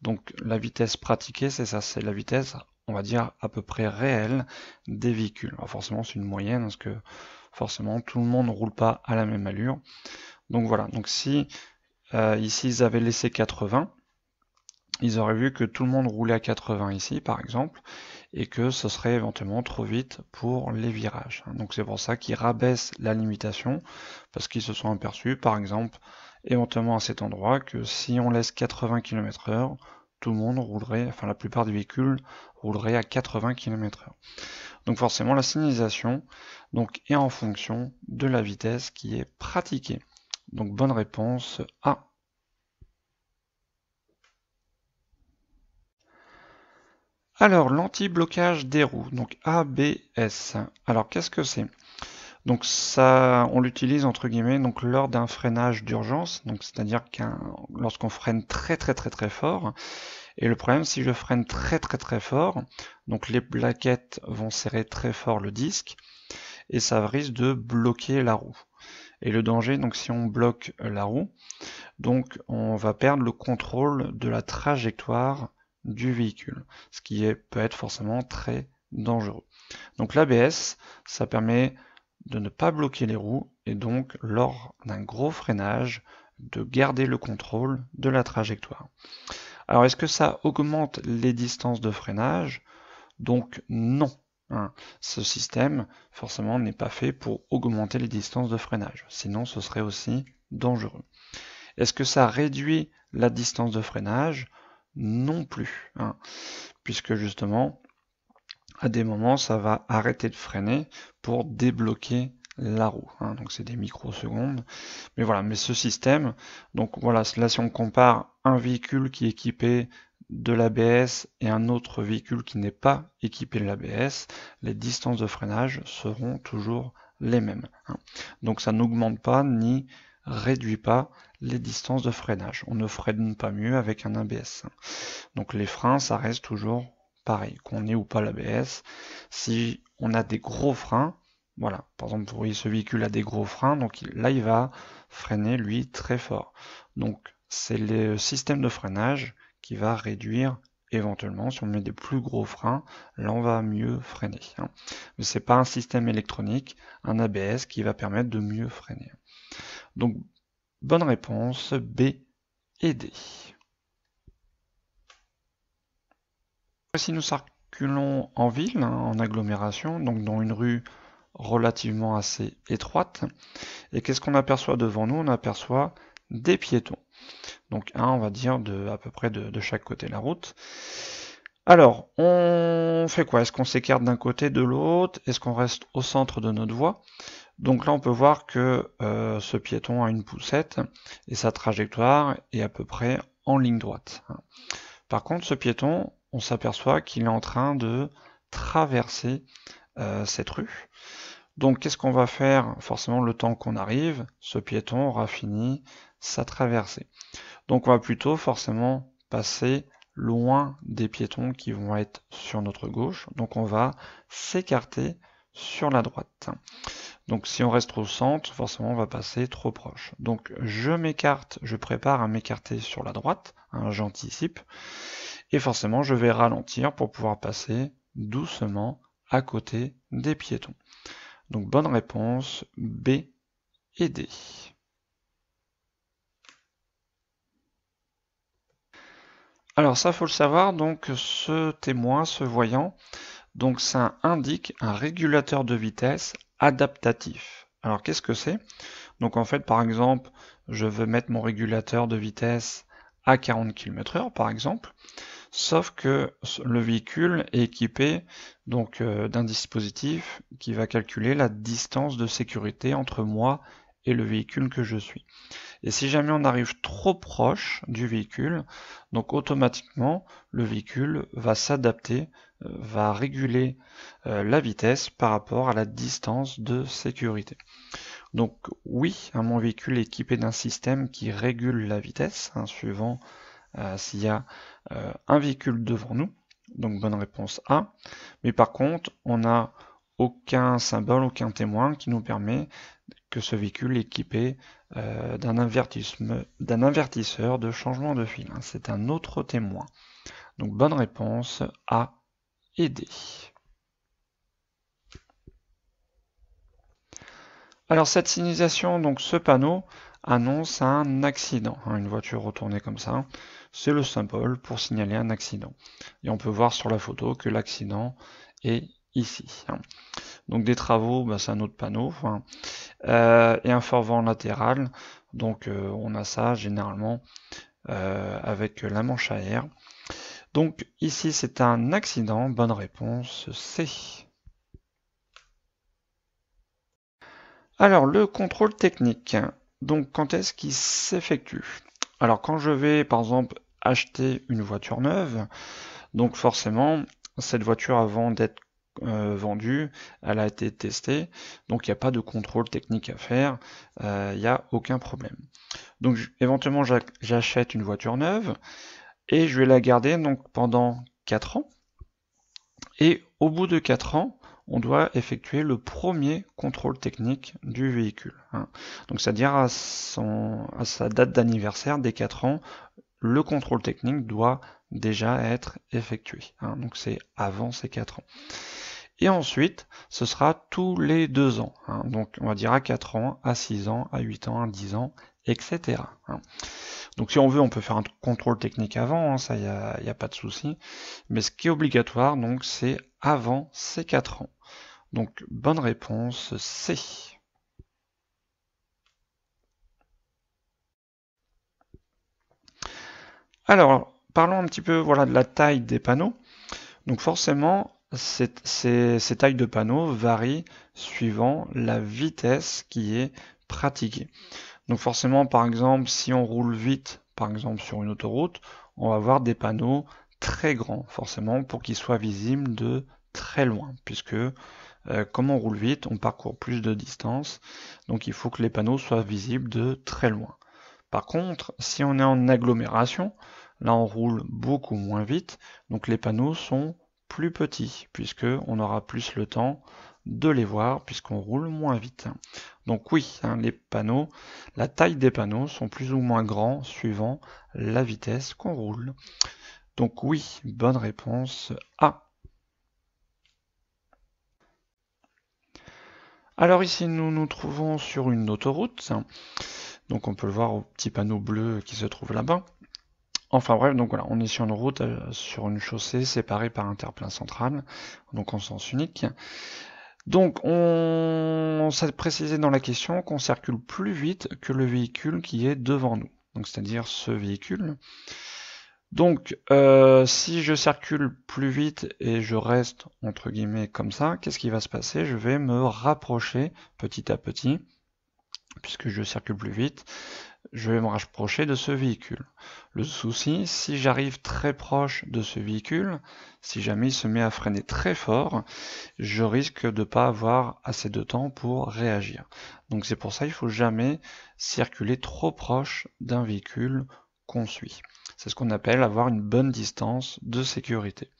Donc la vitesse pratiquée, c'est ça, c'est la vitesse, on va dire, à peu près réelle des véhicules. Alors forcément, c'est une moyenne, parce que forcément, tout le monde ne roule pas à la même allure. Donc voilà, donc si ici ils avaient laissé 80, ils auraient vu que tout le monde roulait à 80 ici, par exemple, et que ce serait éventuellement trop vite pour les virages. Donc c'est pour ça qu'ils rabaissent la limitation, parce qu'ils se sont aperçus, par exemple, éventuellement à cet endroit, que si on laisse 80 km/h, tout le monde roulerait, enfin la plupart des véhicules rouleraient à 80 km/h. Donc forcément la signalisation est en fonction de la vitesse qui est pratiquée. Donc bonne réponse A. Alors, l'anti-blocage des roues, donc ABS. Alors, qu'est-ce que c'est? Donc ça, on l'utilise entre guillemets donc lors d'un freinage d'urgence, donc c'est-à-dire lorsqu'on freine très fort. Et le problème, si je freine très fort, donc les plaquettes vont serrer très fort le disque et ça risque de bloquer la roue. Et le danger, donc si on bloque la roue, donc on va perdre le contrôle de la trajectoire du véhicule, ce qui peut être forcément très dangereux. Donc l'ABS, ça permet de ne pas bloquer les roues et donc lors d'un gros freinage, de garder le contrôle de la trajectoire. Alors est-ce que ça augmente les distances de freinage? Donc non. Ce système, forcément, n'est pas fait pour augmenter les distances de freinage, sinon ce serait aussi dangereux. Est-ce que ça réduit la distance de freinage? Non plus, puisque justement, à des moments, ça va arrêter de freiner pour débloquer la roue. Donc c'est des microsecondes. Mais voilà, mais ce système, donc voilà, là si on compare un véhicule qui est équipé de l'ABS et un autre véhicule qui n'est pas équipé de l'ABS, les distances de freinage seront toujours les mêmes. Donc ça n'augmente pas ni réduit pas les distances de freinage. On ne freine pas mieux avec un ABS. Donc les freins, ça reste toujours pareil, qu'on ait ou pas l'ABS. Si on a des gros freins, voilà, par exemple, vous voyez ce véhicule a des gros freins, donc là il va freiner lui très fort. Donc c'est le système de freinage qui va réduire éventuellement, si on met des plus gros freins, là on va mieux freiner. Mais c'est pas un système électronique, un ABS qui va permettre de mieux freiner. Donc bonne réponse, B et D. Si nous circulons en ville, en agglomération, donc dans une rue relativement assez étroite, et qu'est-ce qu'on aperçoit devant nous? On aperçoit des piétons. Donc on va dire à peu près de chaque côté de la route. Alors, on fait quoi? Est-ce qu'on s'écarte d'un côté, de l'autre? Est-ce qu'on reste au centre de notre voie? Donc là, on peut voir que ce piéton a une poussette et sa trajectoire est à peu près en ligne droite. Par contre, ce piéton, on s'aperçoit qu'il est en train de traverser cette rue. Donc, qu'est-ce qu'on va faire? Forcément, le temps qu'on arrive, ce piéton aura fini sa traversée. Donc, on va plutôt forcément passer loin des piétons qui vont être sur notre gauche. Donc, on va s'écarter sur la droite. Donc si on reste au centre, forcément on va passer trop proche. Donc je m'écarte, je prépare à m'écarter sur la droite, j'anticipe, et forcément je vais ralentir pour pouvoir passer doucement à côté des piétons. Donc bonne réponse, B et D. Alors ça faut le savoir, donc ce témoin, ce voyant, donc ça indique un régulateur de vitesse adaptatif. Alors qu'est-ce que c'est? Donc en fait, par exemple, je veux mettre mon régulateur de vitesse à 40 km/h par exemple, sauf que le véhicule est équipé donc d'un dispositif qui va calculer la distance de sécurité entre moi et le véhicule que je suis. Et si jamais on arrive trop proche du véhicule, donc automatiquement le véhicule va s'adapter, va réguler la vitesse par rapport à la distance de sécurité. Donc oui, mon véhicule est équipé d'un système qui régule la vitesse, suivant s'il y a un véhicule devant nous. Donc bonne réponse A. Mais par contre, on n'a aucun symbole, aucun témoin qui nous permet que ce véhicule est équipé d'un avertisseur de changement de fil. C'est un autre témoin. Donc bonne réponse A et D. Alors cette signalisation, donc ce panneau, annonce un accident. Une voiture retournée comme ça, c'est le symbole pour signaler un accident. Et on peut voir sur la photo que l'accident est ici. Donc des travaux, c'est un autre panneau. Et un fort vent latéral. Donc on a ça généralement avec la manche à air. Donc ici c'est un accident. Bonne réponse C. Alors le contrôle technique. Donc quand est-ce qu'il s'effectue? Alors quand je vais par exemple acheter une voiture neuve, donc forcément cette voiture avant d'être vendue, elle a été testée, donc il n'y a pas de contrôle technique à faire, il n'y a aucun problème. Donc éventuellement j'achète une voiture neuve et je vais la garder donc pendant 4 ans. Et au bout de 4 ans, on doit effectuer le premier contrôle technique du véhicule. Donc c'est-à-dire à sa date d'anniversaire des 4 ans, le contrôle technique doit déjà être effectué. Donc c'est avant ces 4 ans. Et ensuite, ce sera tous les 2 ans. Donc on va dire à 4 ans, à 6 ans, à 8 ans, à 10 ans, etc. Donc si on veut, on peut faire un contrôle technique avant, ça, il n'y a pas de souci. Mais ce qui est obligatoire, donc, c'est avant ces 4 ans. Donc, bonne réponse, C. Alors, parlons un petit peu de la taille des panneaux. Donc forcément, ces tailles de panneaux varient suivant la vitesse qui est pratiquée. Donc forcément, par exemple, si on roule vite, par exemple sur une autoroute, on va avoir des panneaux très grands, forcément, pour qu'ils soient visibles de très loin, puisque comme on roule vite, on parcourt plus de distance, donc il faut que les panneaux soient visibles de très loin. Par contre, si on est en agglomération, là on roule beaucoup moins vite, donc les panneaux sont plus petits, puisque on aura plus le temps de les voir, puisqu'on roule moins vite. Donc oui, les panneaux, la taille des panneaux sont plus ou moins grands suivant la vitesse qu'on roule. Donc oui, bonne réponse A. Alors ici, nous nous trouvons sur une autoroute. Donc on peut le voir au petit panneau bleu qui se trouve là-bas. Enfin bref, donc voilà, on est sur une route, sur une chaussée séparée par un terre-plein central, donc en sens unique. Donc on s'est précisé dans la question qu'on circule plus vite que le véhicule qui est devant nous. Donc c'est-à-dire ce véhicule. Donc si je circule plus vite et je reste entre guillemets comme ça, qu'est-ce qui va se passer? Je vais me rapprocher petit à petit, puisque je circule plus vite, je vais me rapprocher de ce véhicule. Le souci, si j'arrive très proche de ce véhicule, si jamais il se met à freiner très fort, je risque de ne pas avoir assez de temps pour réagir. Donc c'est pour ça qu'il ne faut jamais circuler trop proche d'un véhicule qu'on suit. C'est ce qu'on appelle avoir une bonne distance de sécurité.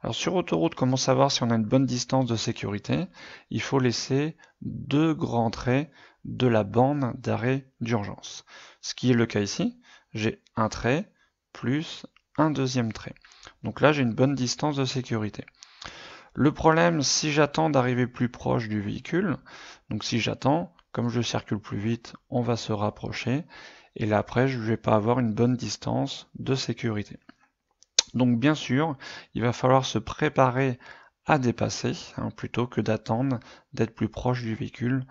Alors sur autoroute, comment savoir si on a une bonne distance de sécurité? Il faut laisser 2 grands traits de la bande d'arrêt d'urgence. Ce qui est le cas ici, j'ai un trait plus un deuxième trait. Donc là, j'ai une bonne distance de sécurité. Le problème, si j'attends d'arriver plus proche du véhicule, donc si j'attends, comme je circule plus vite, on va se rapprocher, et là après, je ne vais pas avoir une bonne distance de sécurité. Donc bien sûr, il va falloir se préparer à dépasser, plutôt que d'attendre d'être plus proche du véhicule.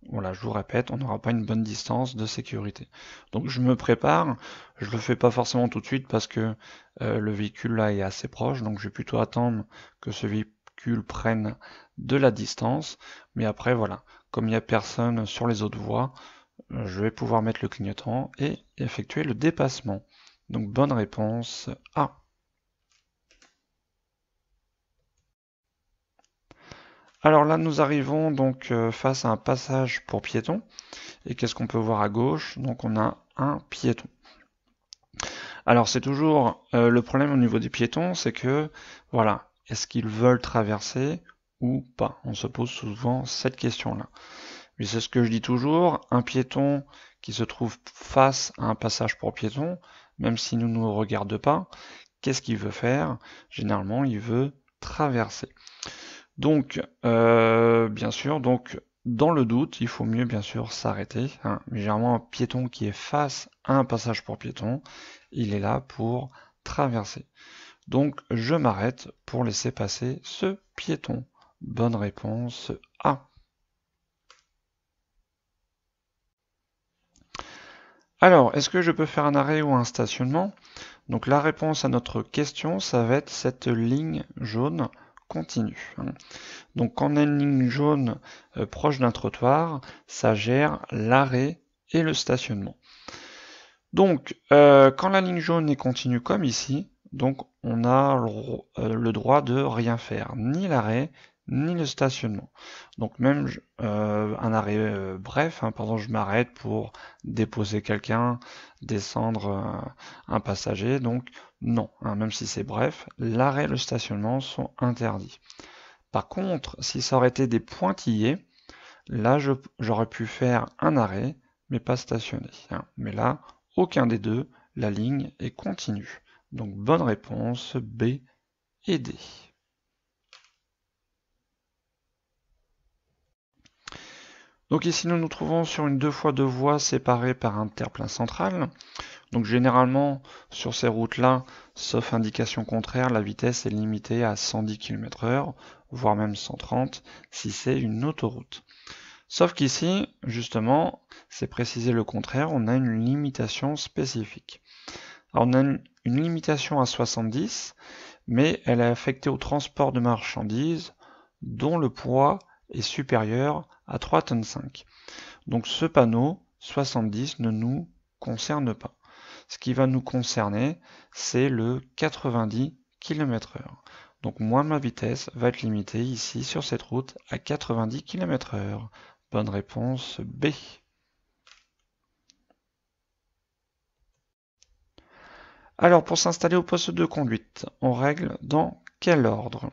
Voilà, je vous répète, on n'aura pas une bonne distance de sécurité. Donc je me prépare, je le fais pas forcément tout de suite parce que le véhicule là est assez proche, donc je vais plutôt attendre que ce véhicule prenne de la distance. Mais après voilà, comme il n'y a personne sur les autres voies, je vais pouvoir mettre le clignotant et effectuer le dépassement. Donc bonne réponse A. Alors là, nous arrivons donc face à un passage pour piétons. Et qu'est-ce qu'on peut voir à gauche? Donc on a un piéton. Alors c'est toujours le problème au niveau des piétons, c'est que, voilà, est-ce qu'ils veulent traverser ou pas? On se pose souvent cette question-là. Mais c'est ce que je dis toujours, un piéton qui se trouve face à un passage pour piétons, même s'il ne nous regarde pas, qu'est-ce qu'il veut faire? Généralement, il veut traverser. Donc, bien sûr, donc dans le doute, il faut mieux bien sûr s'arrêter. Hein. Mais généralement, un piéton qui est face à un passage pour piéton, il est là pour traverser. Donc, je m'arrête pour laisser passer ce piéton. Bonne réponse A. Alors, est-ce que je peux faire un arrêt ou un stationnement? Donc la réponse à notre question, ça va être cette ligne jaune continue. Donc quand on a une ligne jaune proche d'un trottoir, ça gère l'arrêt et le stationnement. Donc quand la ligne jaune est continue comme ici, donc on a le droit de rien faire, ni l'arrêt, ni le stationnement. Donc même un arrêt bref, hein, par exemple je m'arrête pour déposer quelqu'un, descendre un passager, donc non, hein, même si c'est bref, l'arrêt et le stationnement sont interdits. Par contre, si ça aurait été des pointillés, là j'aurais pu faire un arrêt, mais pas stationner. Hein. Mais là, aucun des deux, la ligne est continue. Donc bonne réponse, B et D. Donc ici nous nous trouvons sur une 2x2 voies séparées par un terre-plein central. Donc généralement sur ces routes-là, sauf indication contraire, la vitesse est limitée à 110 km/h, voire même 130 si c'est une autoroute. Sauf qu'ici, justement, c'est précisé le contraire, on a une limitation spécifique. Alors on a une limitation à 70, mais elle est affectée au transport de marchandises dont le poids est supérieur à 3,5 tonnes. Donc ce panneau 70 ne nous concerne pas. Ce qui va nous concerner, c'est le 90 km/h. Donc moi, ma vitesse va être limitée ici sur cette route à 90 km/h. Bonne réponse B. Alors pour s'installer au poste de conduite, on règle dans quel ordre?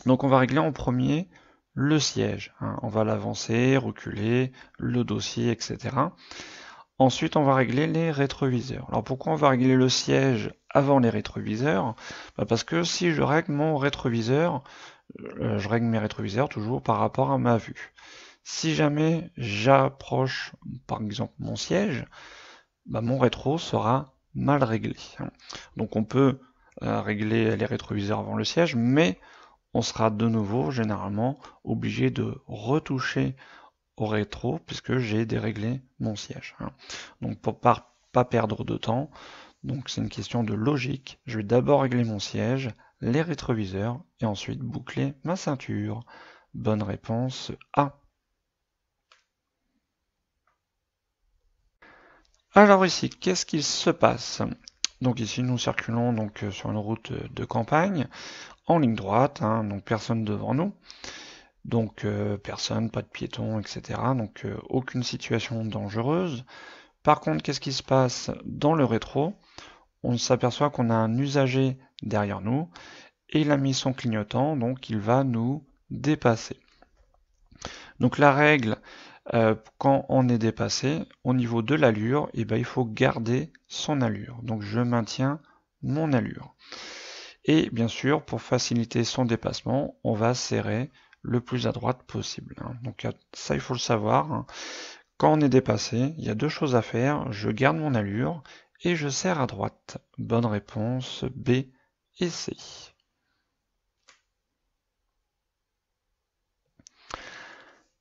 Donc on va régler en premier le siège. Hein. On va l'avancer, reculer, le dossier, etc. Ensuite, on va régler les rétroviseurs. Alors pourquoi on va régler le siège avant les rétroviseurs? Parce que si je règle mon rétroviseur, je règle mes rétroviseurs toujours par rapport à ma vue. Si jamais j'approche, par exemple, mon siège, mon rétro sera mal réglé. Donc on peut régler les rétroviseurs avant le siège, mais on sera de nouveau généralement obligé de retoucher au rétro puisque j'ai déréglé mon siège. Donc pour pas perdre de temps, donc c'est une question de logique, je vais d'abord régler mon siège, les rétroviseurs et ensuite boucler ma ceinture. Bonne réponse A. Alors ici, qu'est-ce qu'il se passe? Donc ici, nous circulons donc sur une route de campagne, en ligne droite, hein, donc personne devant nous. Donc personne, pas de piétons, etc. Donc aucune situation dangereuse. Par contre, qu'est-ce qui se passe dans le rétro? On s'aperçoit qu'on a un usager derrière nous et il a mis son clignotant, donc il va nous dépasser. Donc la règle, quand on est dépassé, au niveau de l'allure, il faut garder son allure. Donc je maintiens mon allure. Et bien sûr, pour faciliter son dépassement, on va serrer le plus à droite possible. Donc ça, il faut le savoir. Quand on est dépassé, il y a deux choses à faire. Je garde mon allure et je serre à droite. Bonne réponse B et C.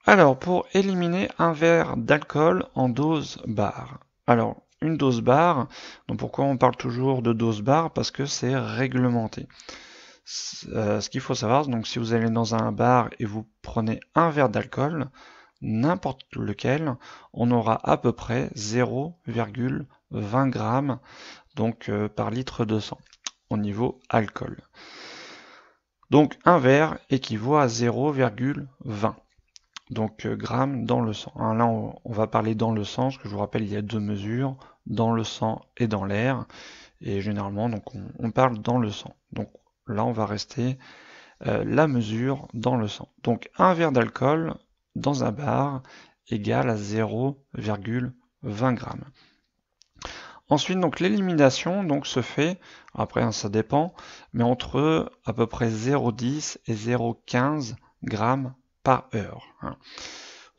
Alors, pour éliminer un verre d'alcool en dose bar. Alors, une dose bar, donc pourquoi on parle toujours de dose bar? Parce que c'est réglementé. Ce qu'il faut savoir, donc si vous allez dans un bar et vous prenez un verre d'alcool, n'importe lequel, on aura à peu près 0,20 grammes donc, par litre de sang au niveau alcool. Donc un verre équivaut à 0,20. Donc grammes dans le sang. Là, on va parler dans le sang, parce que je vous rappelle, il y a deux mesures, dans le sang et dans l'air. Et généralement, donc on parle dans le sang. Donc là, on va rester la mesure dans le sang. Donc un verre d'alcool dans un bar égale à 0,20 grammes. Ensuite, donc l'élimination donc se fait, après ça dépend, mais entre à peu près 0,10 et 0,15 grammes par heure.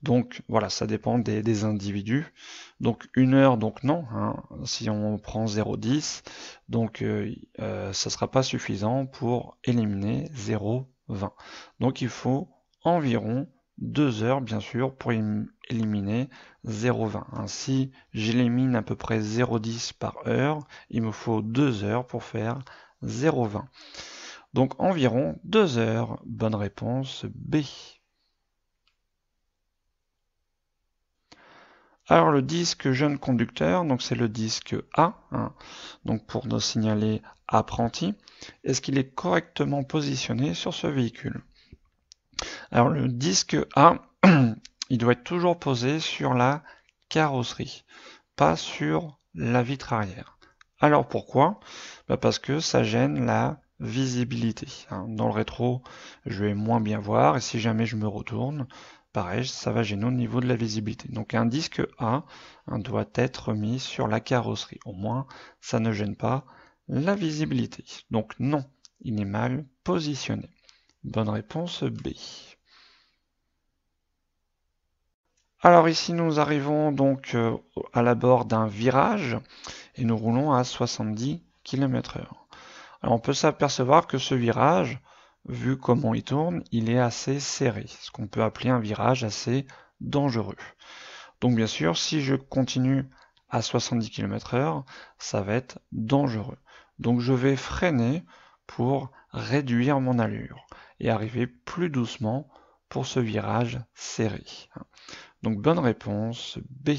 Donc voilà, ça dépend des individus. Donc une heure, donc non, si on prend 0,10, donc ça sera pas suffisant pour éliminer 0,20. Donc il faut environ 2 heures, bien sûr, pour éliminer 0,20. Si j'élimine à peu près 0,10 par heure, il me faut 2 heures pour faire 0,20. Donc environ 2 heures. Bonne réponse B. Alors le disque jeune conducteur, donc c'est le disque A, donc pour nos signaler apprenti. Est-ce qu'il est correctement positionné sur ce véhicule? Alors le disque A, il doit être toujours posé sur la carrosserie, pas sur la vitre arrière. Alors pourquoi? Parce que ça gêne la visibilité. Dans le rétro, je vais moins bien voir, et si jamais je me retourne, pareil, ça va gêner au niveau de la visibilité. Donc un disque A doit être mis sur la carrosserie. Au moins, ça ne gêne pas la visibilité. Donc non, il est mal positionné. Bonne réponse B. Alors ici, nous arrivons donc à l'abord d'un virage et nous roulons à 70 km/h. Alors on peut s'apercevoir que ce virage, vu comment il tourne, il est assez serré, ce qu'on peut appeler un virage assez dangereux. Donc bien sûr, si je continue à 70 km/h, ça va être dangereux. Donc je vais freiner pour réduire mon allure et arriver plus doucement pour ce virage serré. Donc bonne réponse B.